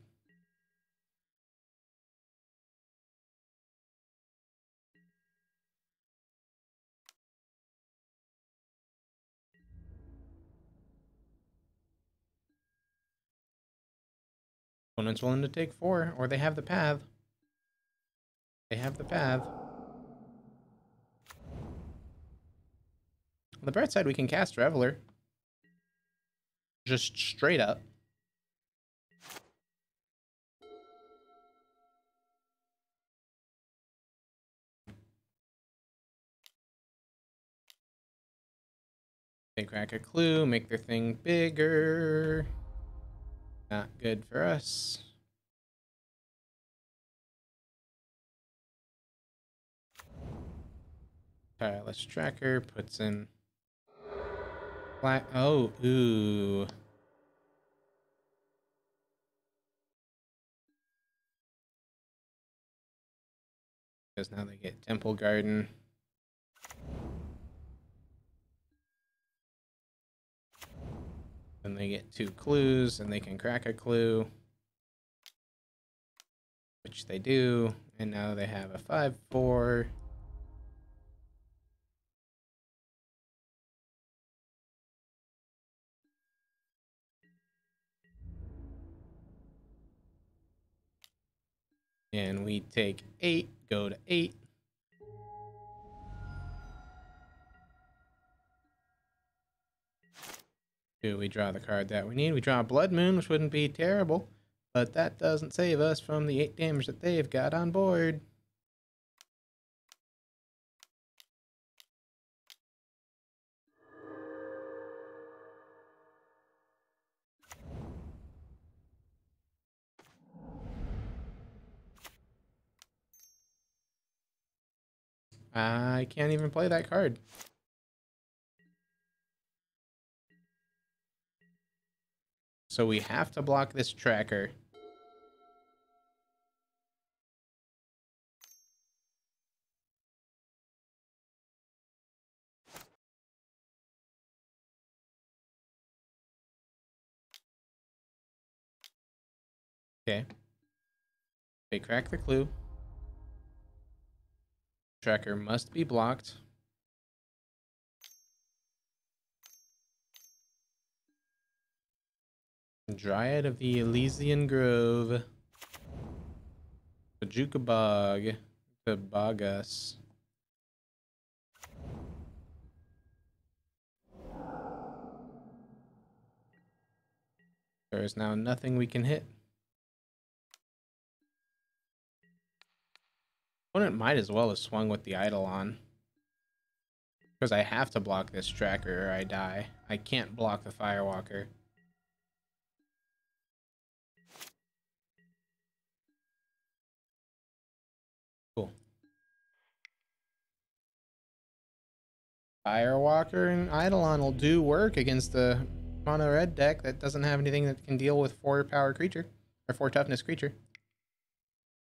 Opponent's willing to take 4, or they have the path. They have the path. On the bright side, we can cast Reveler. Just straight up. They crack a clue, make their thing bigger. Not good for us. Tireless Tracker puts in black. Oh, ooh. Because now they get Temple Garden. Then they get 2 clues, and they can crack a clue. Which they do. And now they have a 5/4. And we take 8, go to 8. Do we draw the card that we need? We draw Blood Moon, which wouldn't be terrible, but that doesn't save us from the 8 damage that they've got on board. I can't even play that card. So we have to block this tracker. Okay. They crack the clue. Tracker must be blocked. Dryad of the Elysian Grove. The Jukabog to bog us. There is now nothing we can hit. Opponent might as well have swung with the idol on. Because I have to block this tracker or I die. I can't block the Firewalker. Cool. Firewalker and Eidolon will do work against the mono red deck that doesn't have anything that can deal with 4 power creature or 4 toughness creature.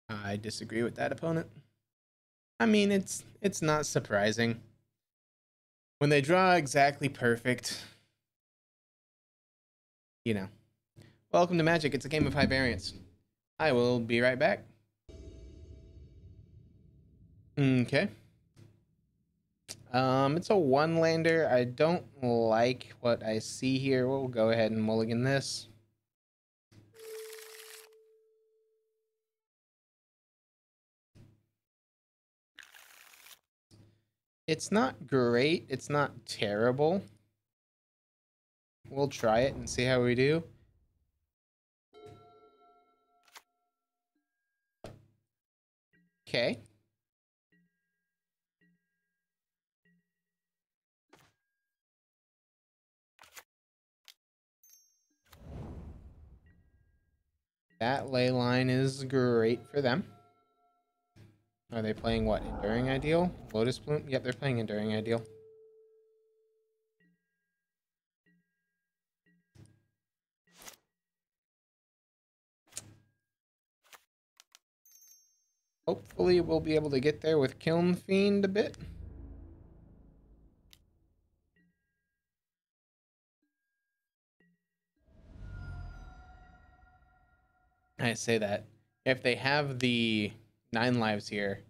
I disagree with that, opponent. I mean, it's not surprising. When they draw exactly perfect, you know. Welcome to Magic. It's a game of high variance. I will be right back. Okay. It's a one lander. I don't like what I see here. We'll go ahead and mulligan this. It's not great. It's not terrible. We'll try it and see how we do. Okay. That ley line is great for them. Are they playing what? Enduring Ideal? Lotus Bloom? Yep, they're playing Enduring Ideal. Hopefully we'll be able to get there with Kiln Fiend a bit. I say that. If they have the 9 lives here,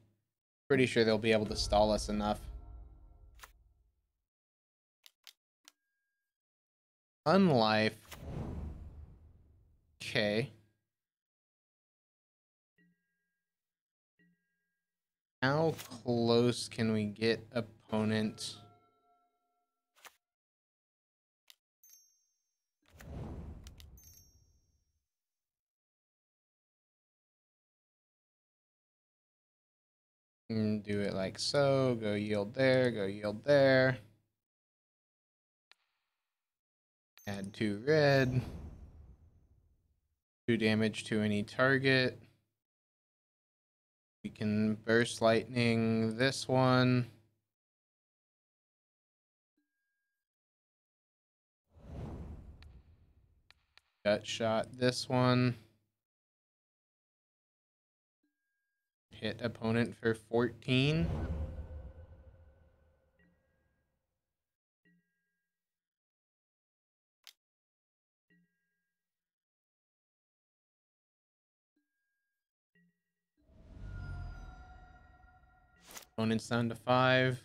pretty sure they'll be able to stall us enough. Unlife. Okay. How close can we get opponent? Do it like so. Go yield there. Go yield there. Add 2 red. 2 damage to any target. We can burst lightning this one. Gut shot this one. Hit opponent for 14. Opponent's down to 5.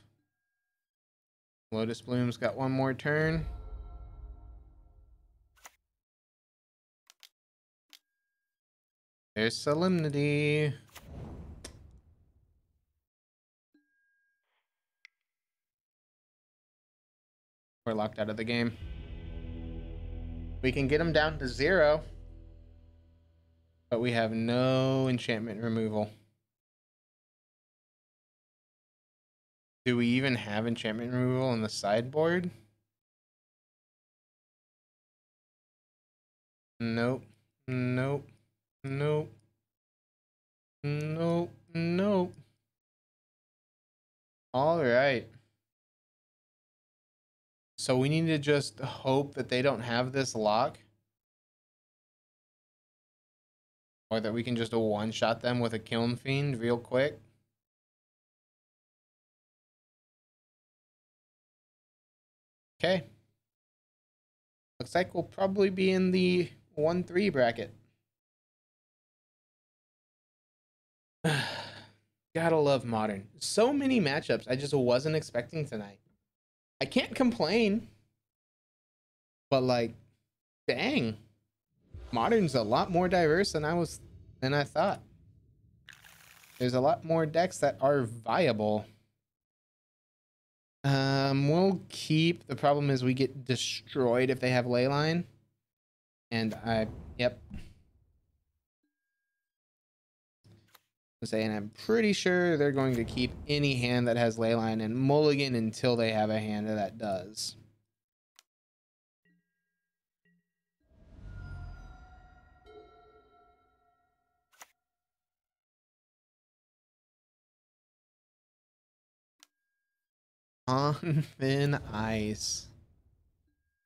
Lotus Bloom's got 1 more turn. There's Solemnity. We're locked out of the game. We can get them down to 0. But we have no enchantment removal. Do we even have enchantment removal on the sideboard? Nope. Nope. Nope. Nope. Nope. All right. So we need to just hope that they don't have this lock. Or that we can just one-shot them with a Kiln Fiend real quick. Okay. Looks like we'll probably be in the 1-3 bracket. Gotta love Modern. So many matchups I just wasn't expecting tonight. I can't complain. But like, dang. Modern's a lot more diverse than I thought. There's a lot more decks that are viable. We'll keep. The problem is we get destroyed if they have Leyline. And yep. And I'm pretty sure they're going to keep any hand that has Leyline and mulligan until they have a hand that does. On thin ice.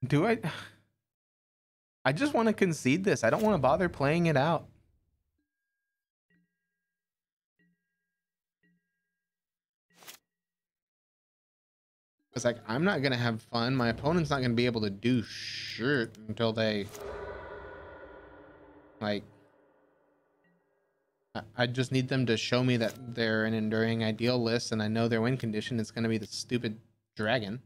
Do I just want to concede this. I don't want to bother playing it out. It's like, I'm not going to have fun. My opponent's not going to be able to do shit until they, like, I just need them to show me that they're an enduring ideal list, and I know their win condition is going to be the stupid dragon.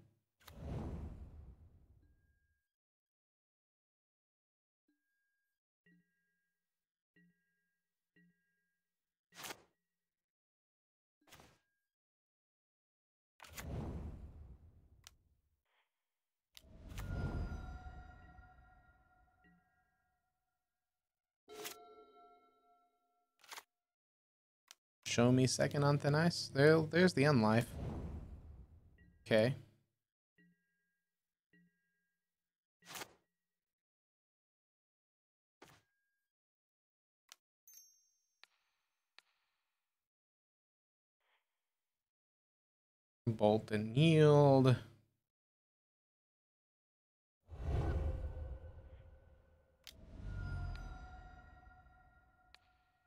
Show me second on thin ice. There's the unlife. Okay. Bolt and yield.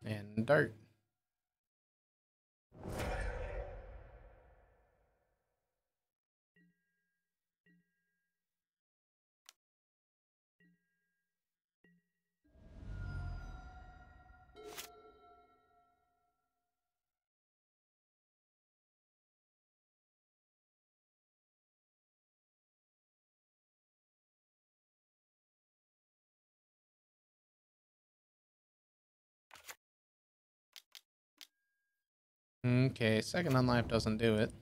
And dart. Okay, second unlife doesn't do it.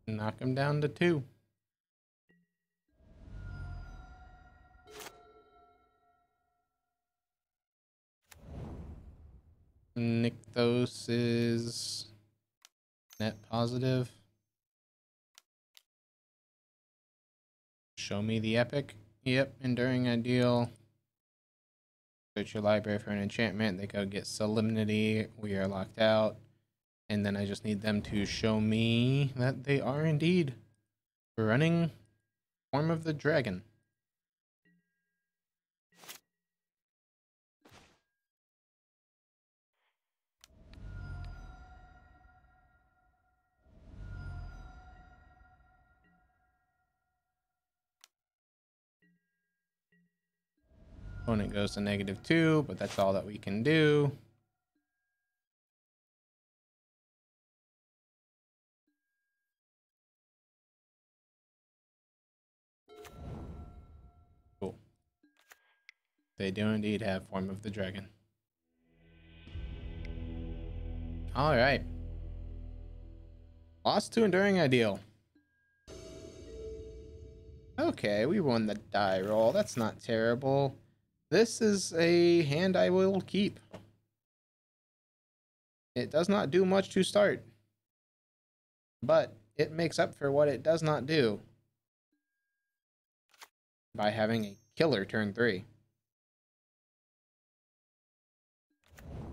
Knock him down to 2. Nykthos is net positive. Show me the epic. Yep, enduring ideal. Search your library for an enchantment. They go get solemnity. We are locked out. And then I just need them to show me that they are indeed running Form of the Dragon. Opponent goes to -2, but that's all that we can do. Cool. They do indeed have Form of the Dragon. All right. Lost to Enduring Ideal. Okay, we won the die roll. That's not terrible. This is a hand I will keep. It does not do much to start, but it makes up for what it does not do by having a killer turn 3.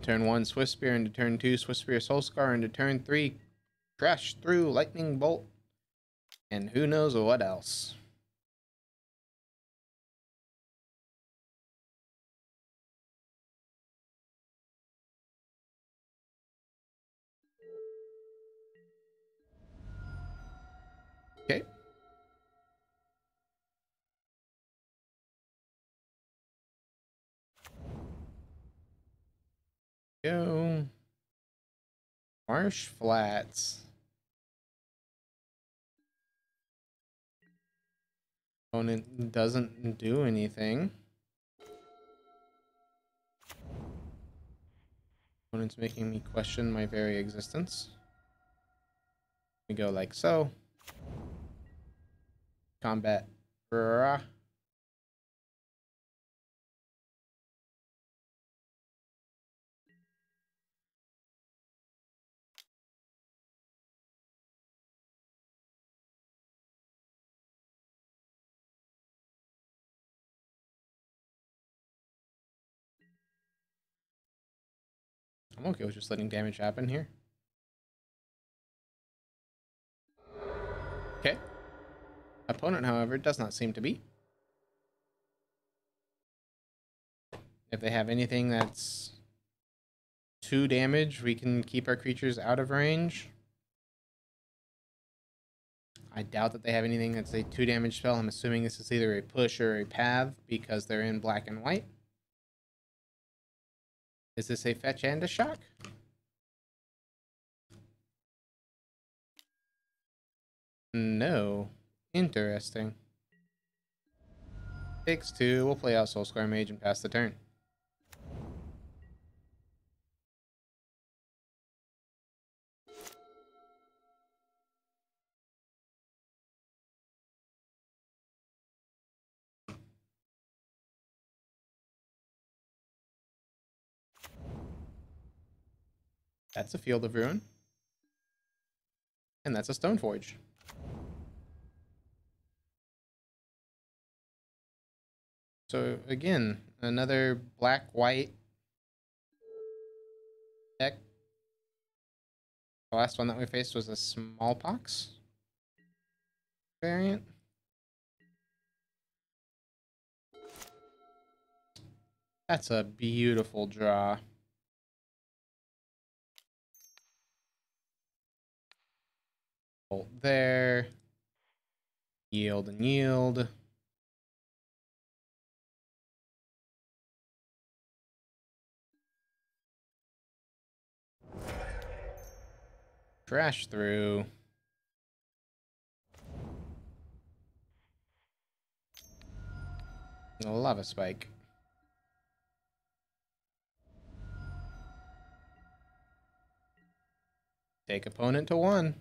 Turn 1, Swift Spear, into turn 2, Swift Spear Soulscar, into turn 3, Crash Through, Lightning Bolt, and who knows what else. Okay. Go. Marsh Flats. Opponent doesn't do anything. Opponent's making me question my very existence. We go like so. Combat. Rah. I'm okay with just letting damage happen here. Okay. Opponent, however, does not seem to be. If they have anything that's 2 damage, we can keep our creatures out of range. I doubt that they have anything that's a 2 damage spell. I'm assuming this is either a push or a path because they're in black and white. Is this a fetch and a shock? No. Interesting. Takes 2. We'll play out Soulscar Mage and pass the turn. That's a Field of Ruin. And that's a Stoneforge. So again, another black-white deck. The last one that we faced was a Smallpox variant. That's a beautiful draw. Bolt there. Yield and yield. Crash through. A Lava Spike. Take opponent to 1.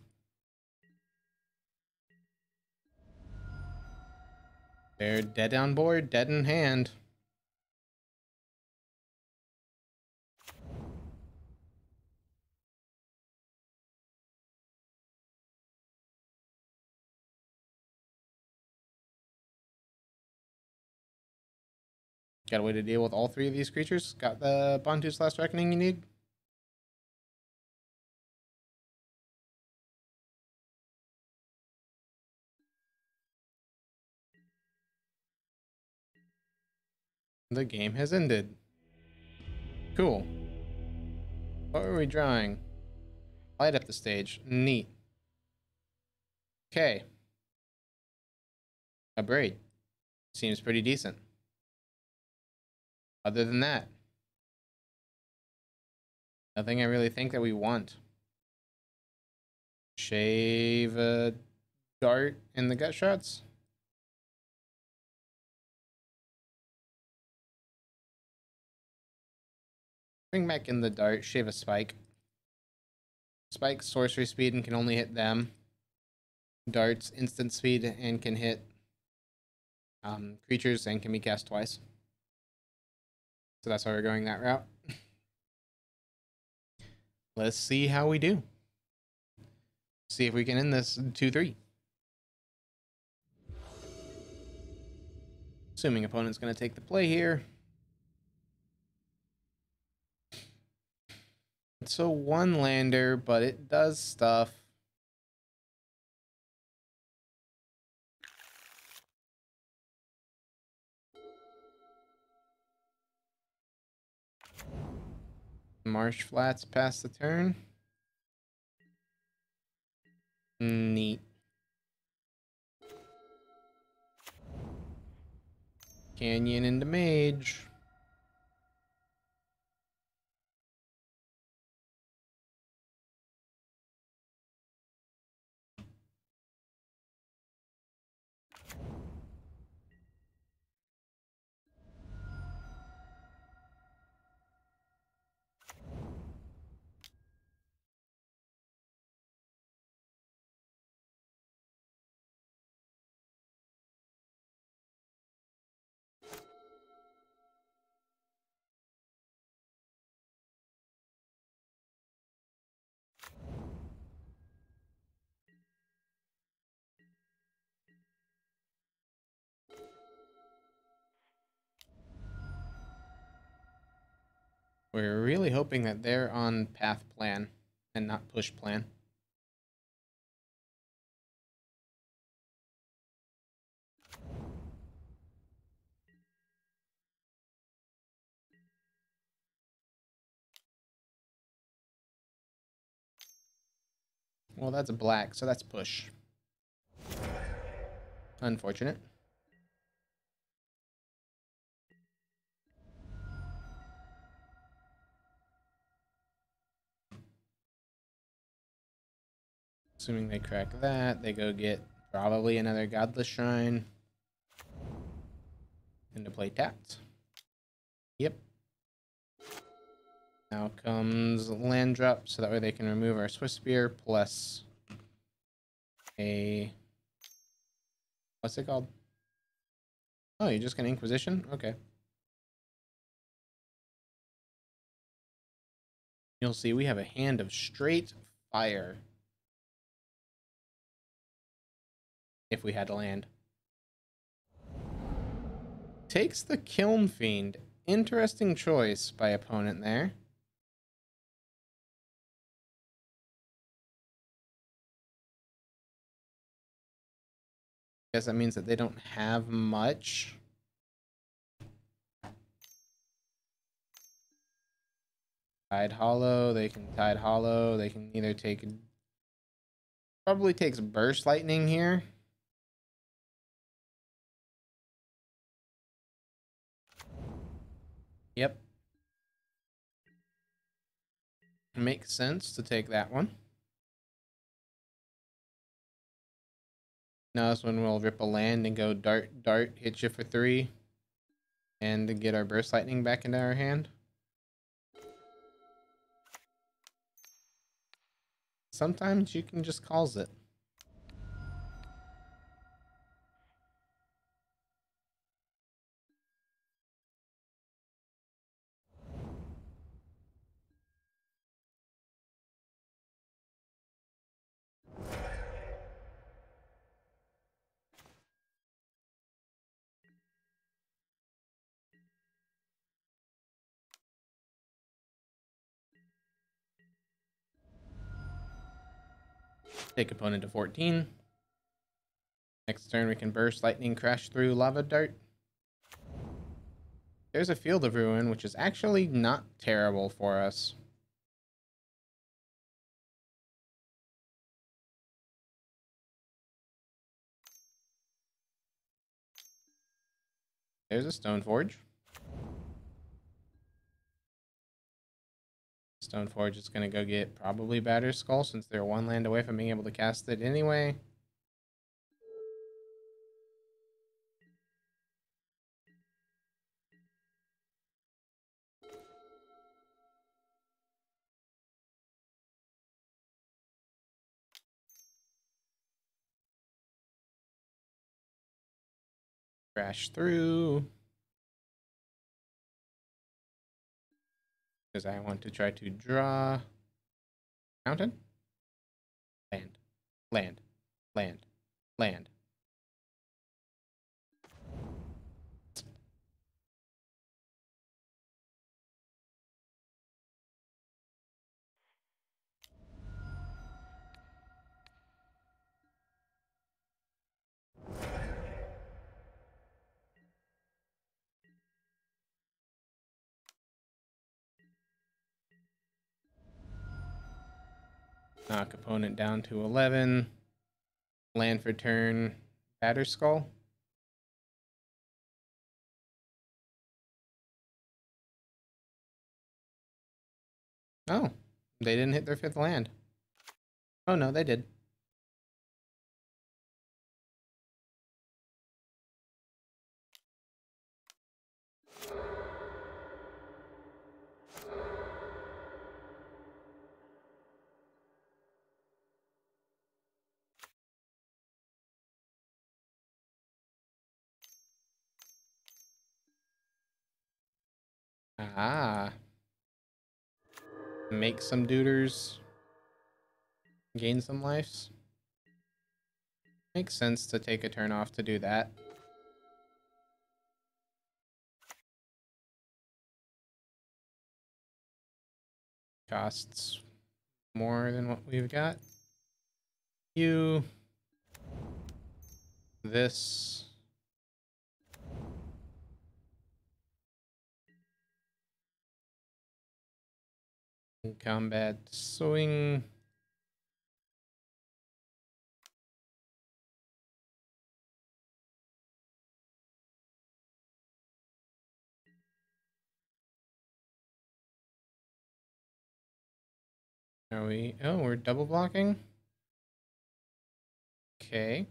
They're dead on board, dead in hand. Got a way to deal with all 3 of these creatures? Got the Bantu's Last Reckoning you need? The game has ended. Cool. What were we drawing? Light up the stage. Neat. Okay. A braid. Seems pretty decent. Other than that, nothing I really think that we want. Shave a dart in the gut shots. Bring back in the dart, shave a spike. Spike sorcery speed and can only hit them. Darts instant speed and can hit creatures and can be cast twice. So that's why we're going that route. Let's see how we do. See if we can end this 2-3. Assuming opponent's going to take the play here. It's a 1-lander, but it does stuff. Marsh Flats pass the turn. Neat. Canyon into Mage. We're really hoping that they're on path plan and not push plan. Well, that's a black, so that's push. Unfortunate. Assuming they crack that, they go get probably another Godless Shrine. Into play tapped. Yep. Now comes land drop, so that way they can remove our Swift Spear plus a... What's it called? Oh, you're just gonna Inquisition? Okay. You'll see we have a hand of straight fire. If we had to land. Takes the Kiln Fiend. Interesting choice by opponent there. Guess that means that they don't have much. Tide Hollow, they can Tide Hollow, they can either take... Probably takes Burst Lightning here. Yep. Makes sense to take that one. Now this one will rip a land and go dart, hit you for 3. And to get our Burst Lightning back into our hand. Sometimes you can just calls it. Take opponent to 14. Next turn we can Burst Lightning, crash through Lava Dart. There's a Field of Ruin, which is actually not terrible for us. There's a Stoneforge. Stoneforge is going to go get probably Batterskull Skull since they're 1 land away from being able to cast it anyway. Crash through. Because I want to try to draw mountain. Land. Land. Land. Land. Knock opponent down to 11. Land for turn. Batterskull Skull. Oh, they didn't hit their 5th land. Oh no, they did. Ah. Make some duders. Gain some lives. Makes sense to take a turn off to do that. costs more than what we've got. You. This. Combat swing. Are we? Oh, we're double blocking? Okay.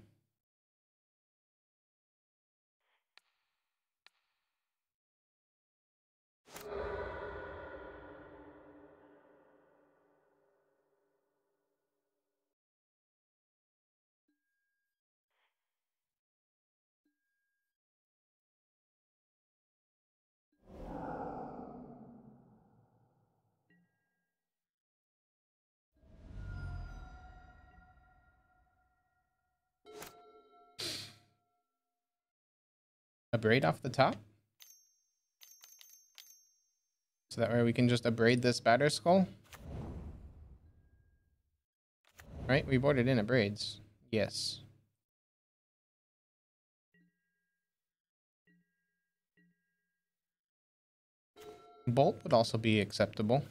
Abrade off the top? So that way we can just abrade this batter skull? Right? We boarded in abrades. Yes. Bolt would also be acceptable.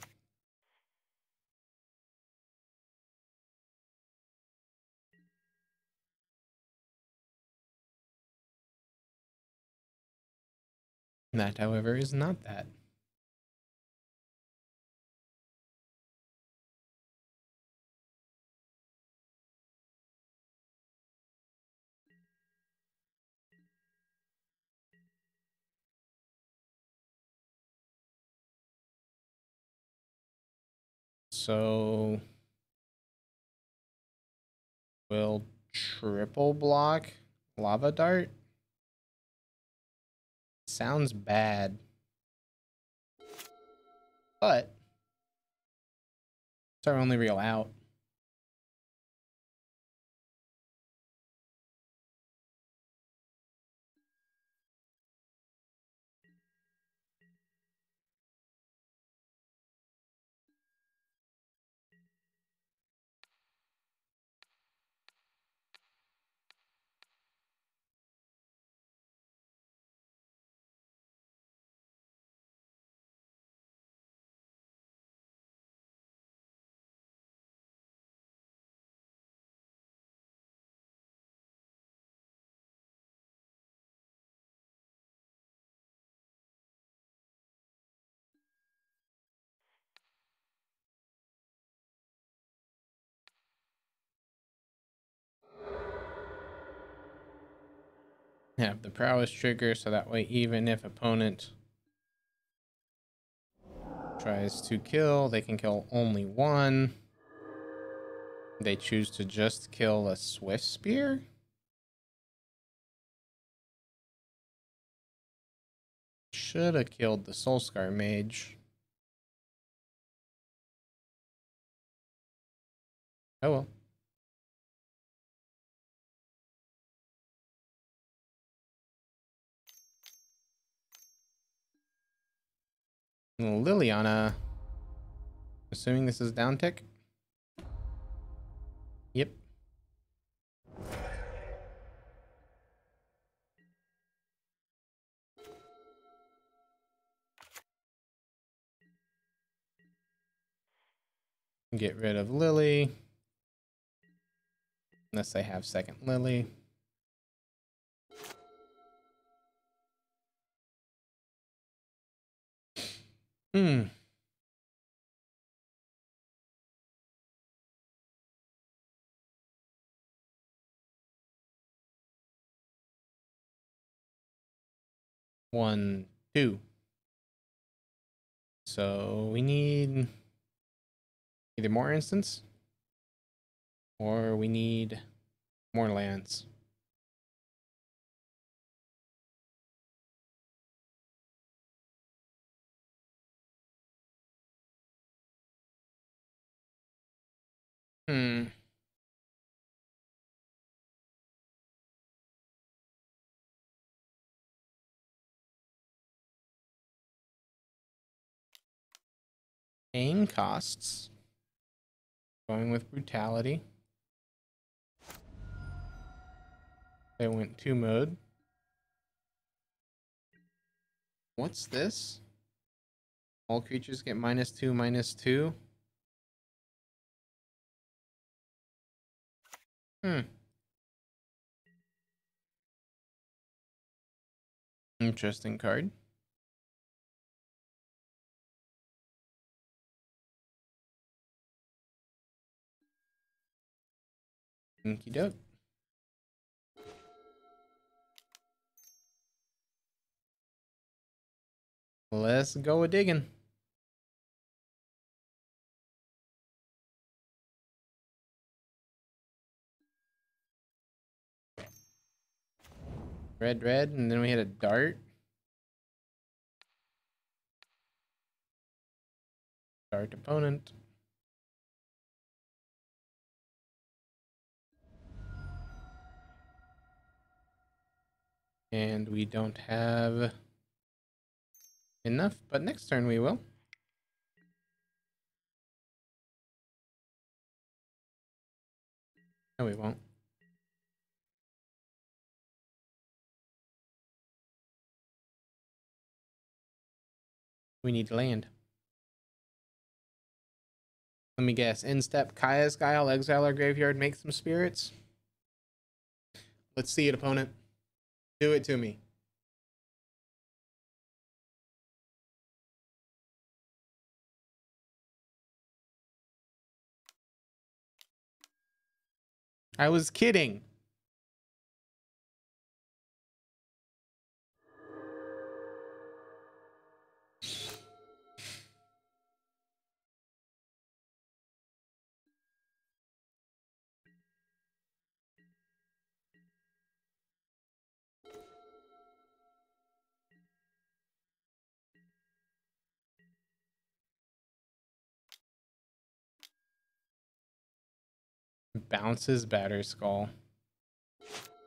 That, however, is not that. So we'll triple block lava dart. Sounds bad. But it's our only real out. Have the prowess trigger so that way even if opponent tries to kill, they can kill only one. They choose to just kill a Swift Spear. Should have killed the Soulscar Mage. Oh well. Liliana. Assuming this is down tick. Yep. Get rid of Lily. Unless they have second Lily. Hmm. One, two. So we need either more instants or we need more lands. Hmm. Paying costs. Going with brutality. They went 2 mode. What's this? All creatures get -2/-2. Interesting card. Okie doke. Let's go a digging. Red, red, and then we hit a dart. Dart opponent. And we don't have enough, but next turn we will. No, we won't. We need land. Let me guess. Instep, Kaya's Guile, exile our graveyard, make some spirits. Let's see it, opponent. Do it to me. I was kidding. Bounces Batter Skull.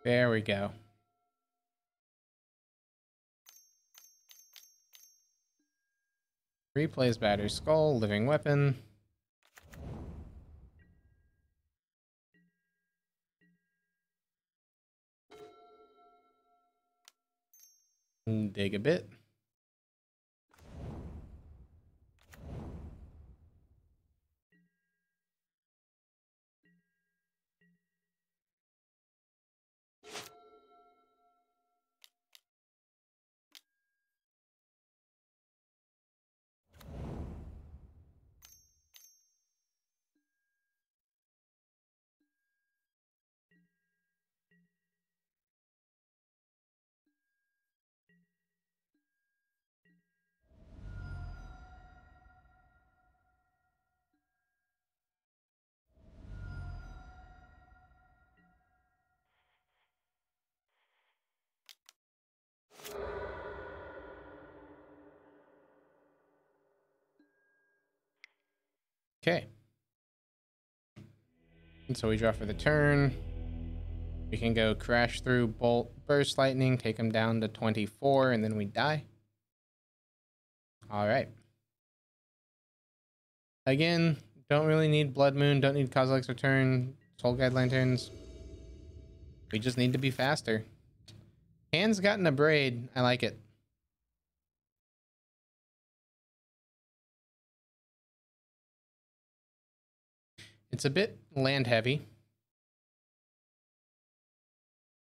There we go. Replays Batter Skull, Living Weapon. Dig a bit. Okay. And so we draw for the turn. We can go Crash Through, Bolt, Burst Lightning, take them down to 24, and then we die. All right. Again, don't really need Blood Moon, don't need Kozilek's Return, Soul Guide Lanterns. We just need to be faster. Hand's gotten a braid. I like it. It's a bit land heavy.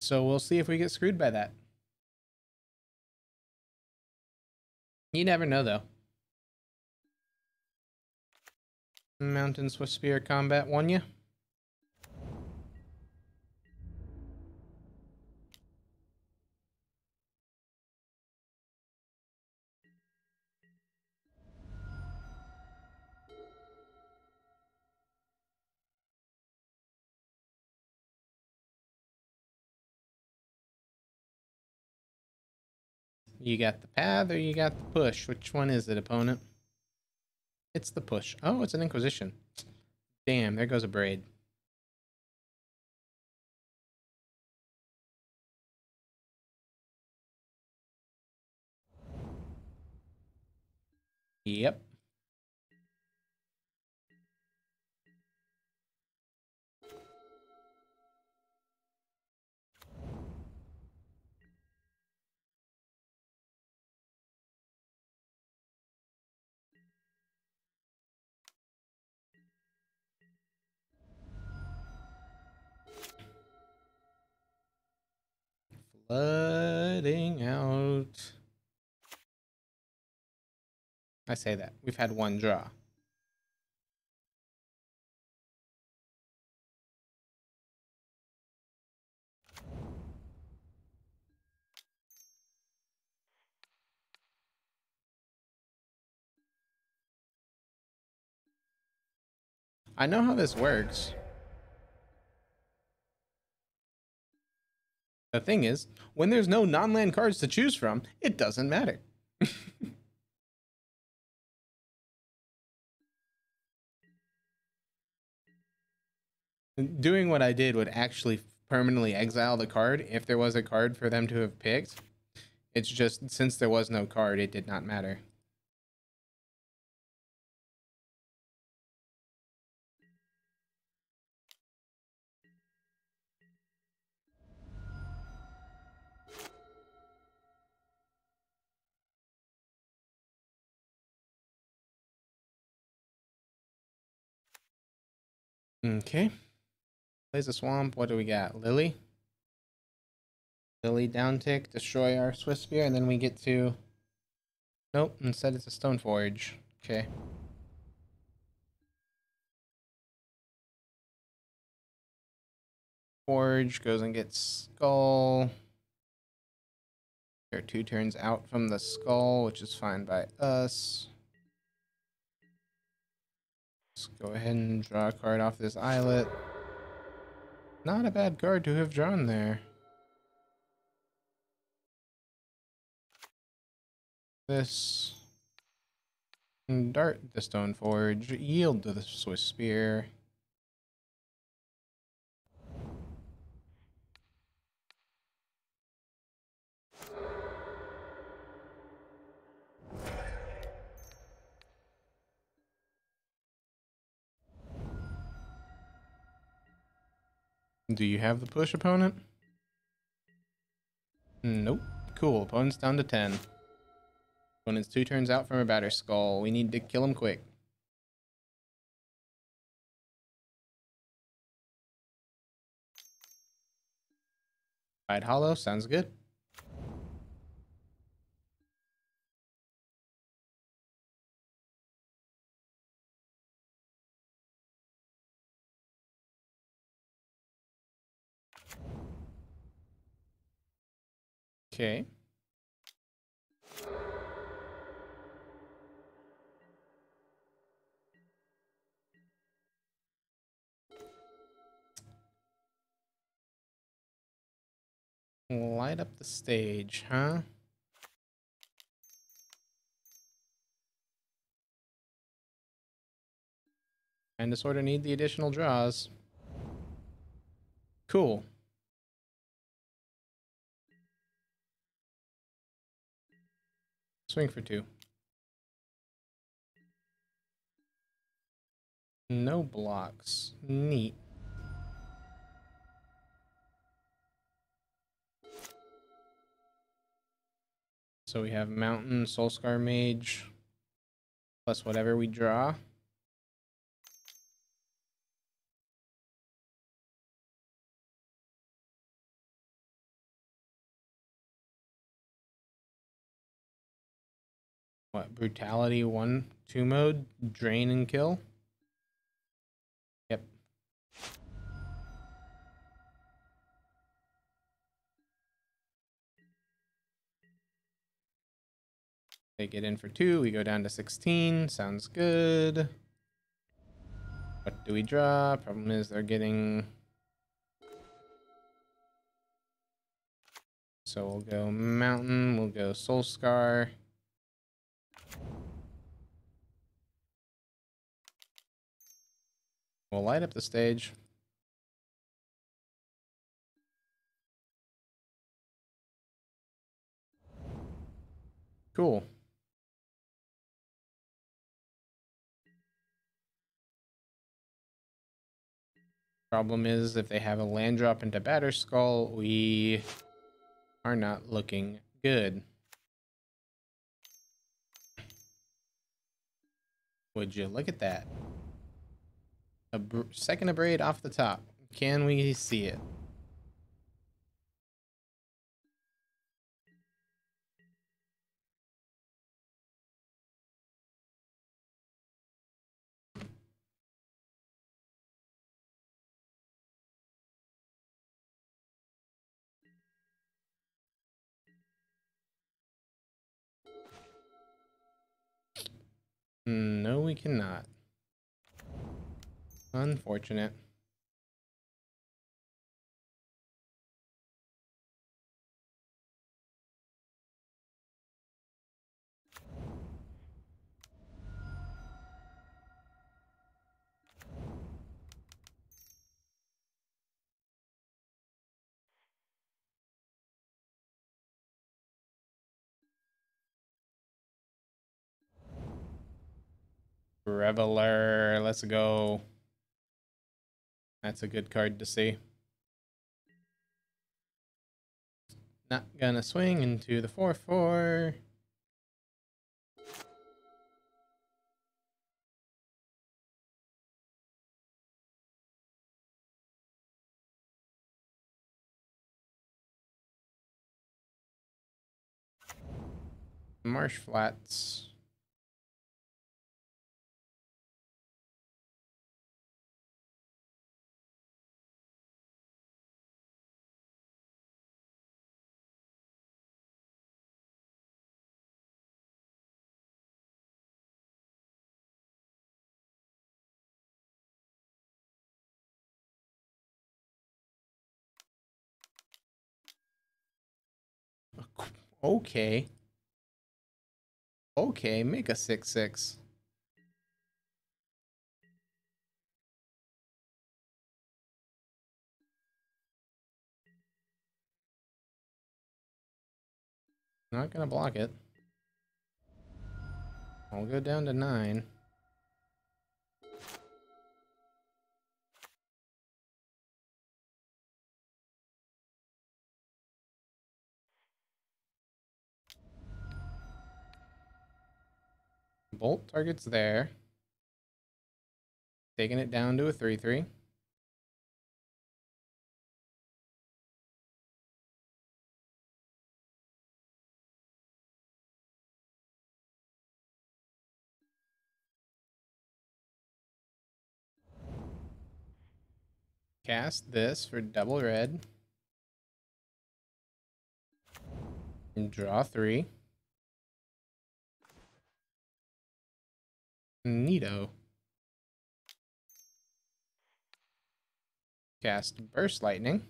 So we'll see if we get screwed by that. You never know, though. Mountain Swift Spear Combat won ya. You got the path or you got the push? Which one is it, opponent? It's the push. Oh, it's an Inquisition. Damn, there goes a braid. Yep. flooding out. I say that. We've had one draw. I know how this works. The thing is, when there's no non-land cards to choose from, it doesn't matter. Doing what I did would actually permanently exile the card if there was a card for them to have picked. It's just, since there was no card, it did not matter. Okay. Plays a swamp. What do we got? Lily? Lily down tick, destroy our Swiss Spear, and then we get to... Nope, instead it's a Stone Forge. Okay. Forge goes and gets Skull. There are 2 turns out from the Skull, which is fine by us. Let's go ahead and draw a card off this islet. Not a bad card to have drawn there. This. Dart the Stone Forge. Yield to the Swiss Spear. Do you have the push, opponent? Nope. Cool. Opponent's down to 10. Opponent's 2 turns out from a Batter Skull. We need to kill him quick. Ride Hollow. Sounds good. Okay. Light up the stage, huh? Kinda sorta need the additional draws. Cool. Swing for 2. No blocks. Neat. So we have Mountain, Soulscar Mage, plus whatever we draw. What, Brutality 1-2 mode? Drain and kill? Yep. They get in for 2, we go down to 16, sounds good. What do we draw? Problem is they're getting... So we'll go Mountain, we'll go Soulscar. We'll light up the stage. Cool. Problem is, if they have a land drop into Batter Skull, we are not looking good. Would you look at that? A second Abrade off the top. Can we see it? No, we cannot. Unfortunate. Reveler, let's go. That's a good card to see. Not gonna swing into the 4/4. Marsh Flats. Okay. Okay, make a 6/6. Not gonna block it. I'll go down to 9. Bolt target's there. Taking it down to a 3/3. Cast this for double red. And draw 3. Neato. Cast Burst Lightning.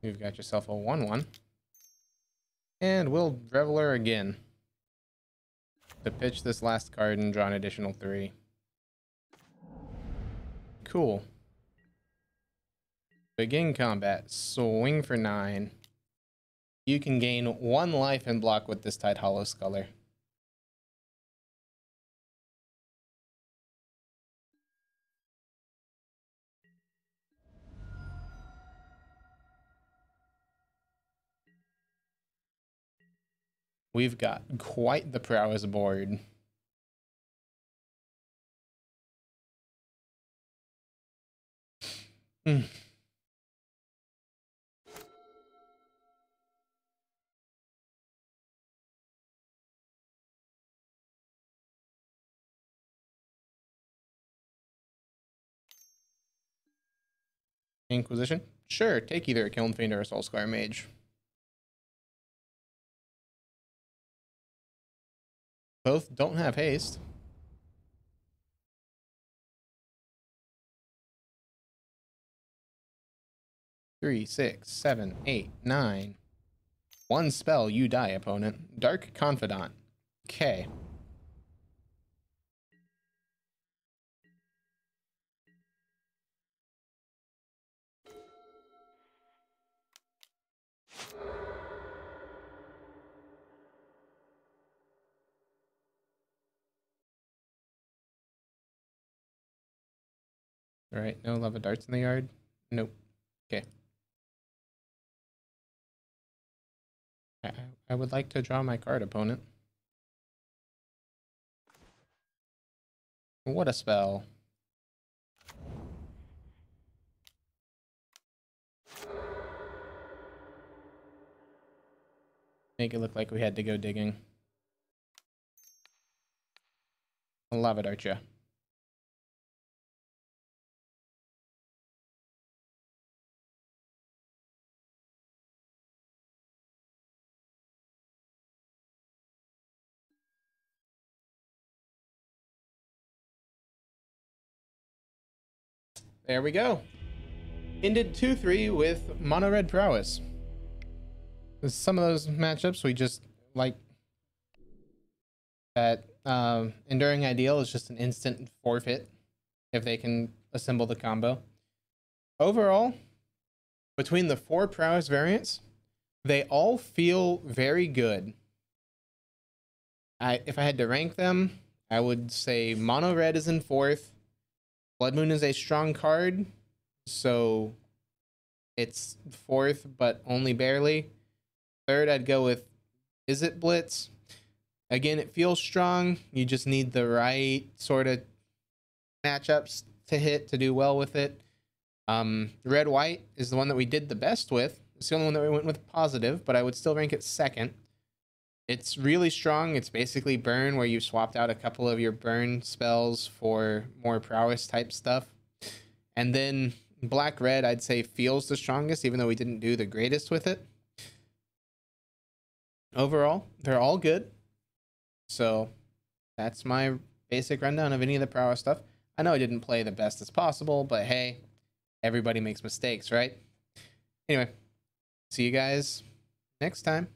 You've got yourself a 1/1. And we'll Reveler again to pitch this last card and draw an additional 3. Cool. Begin combat. Swing for 9. You can gain 1 life and block with this Tide Hollow Sculler. We've got quite the Prowess board. Inquisition? Sure, take either a Kiln Fiend or a Soulscar Mage. Both don't have haste. Three, 6, 7, 8, 9. 1 spell, you die, opponent. Dark Confidant. Okay. All right, no lava darts in the yard? Nope. Okay. I would like to draw my card, opponent. What a spell. Make it look like we had to go digging. Lava dart ya. there we go. Ended 2-3 with mono red prowess. Some of those matchups we just like that. Enduring Ideal is just an instant forfeit if they can assemble the combo. Overall, between the 4 prowess variants, they all feel very good. If I had to rank them, I would say mono red is in 4th. Blood Moon is a strong card, so it's 4th, but only barely. 3rd, I'd go with Is It Blitz. Again, it feels strong. You just need the right sort of matchups to hit to do well with it. Red White is the one that we did the best with. It's the only one that we went with positive, but I would still rank it 2nd. It's really strong. It's basically burn, where you swapped out a couple of your burn spells for more prowess type stuff. And then Black Red, I'd say, feels the strongest, even though we didn't do the greatest with it. Overall, they're all good. So that's my basic rundown of any of the prowess stuff. I know I didn't play the best as possible, but hey, everybody makes mistakes, right? Anyway, see you guys next time.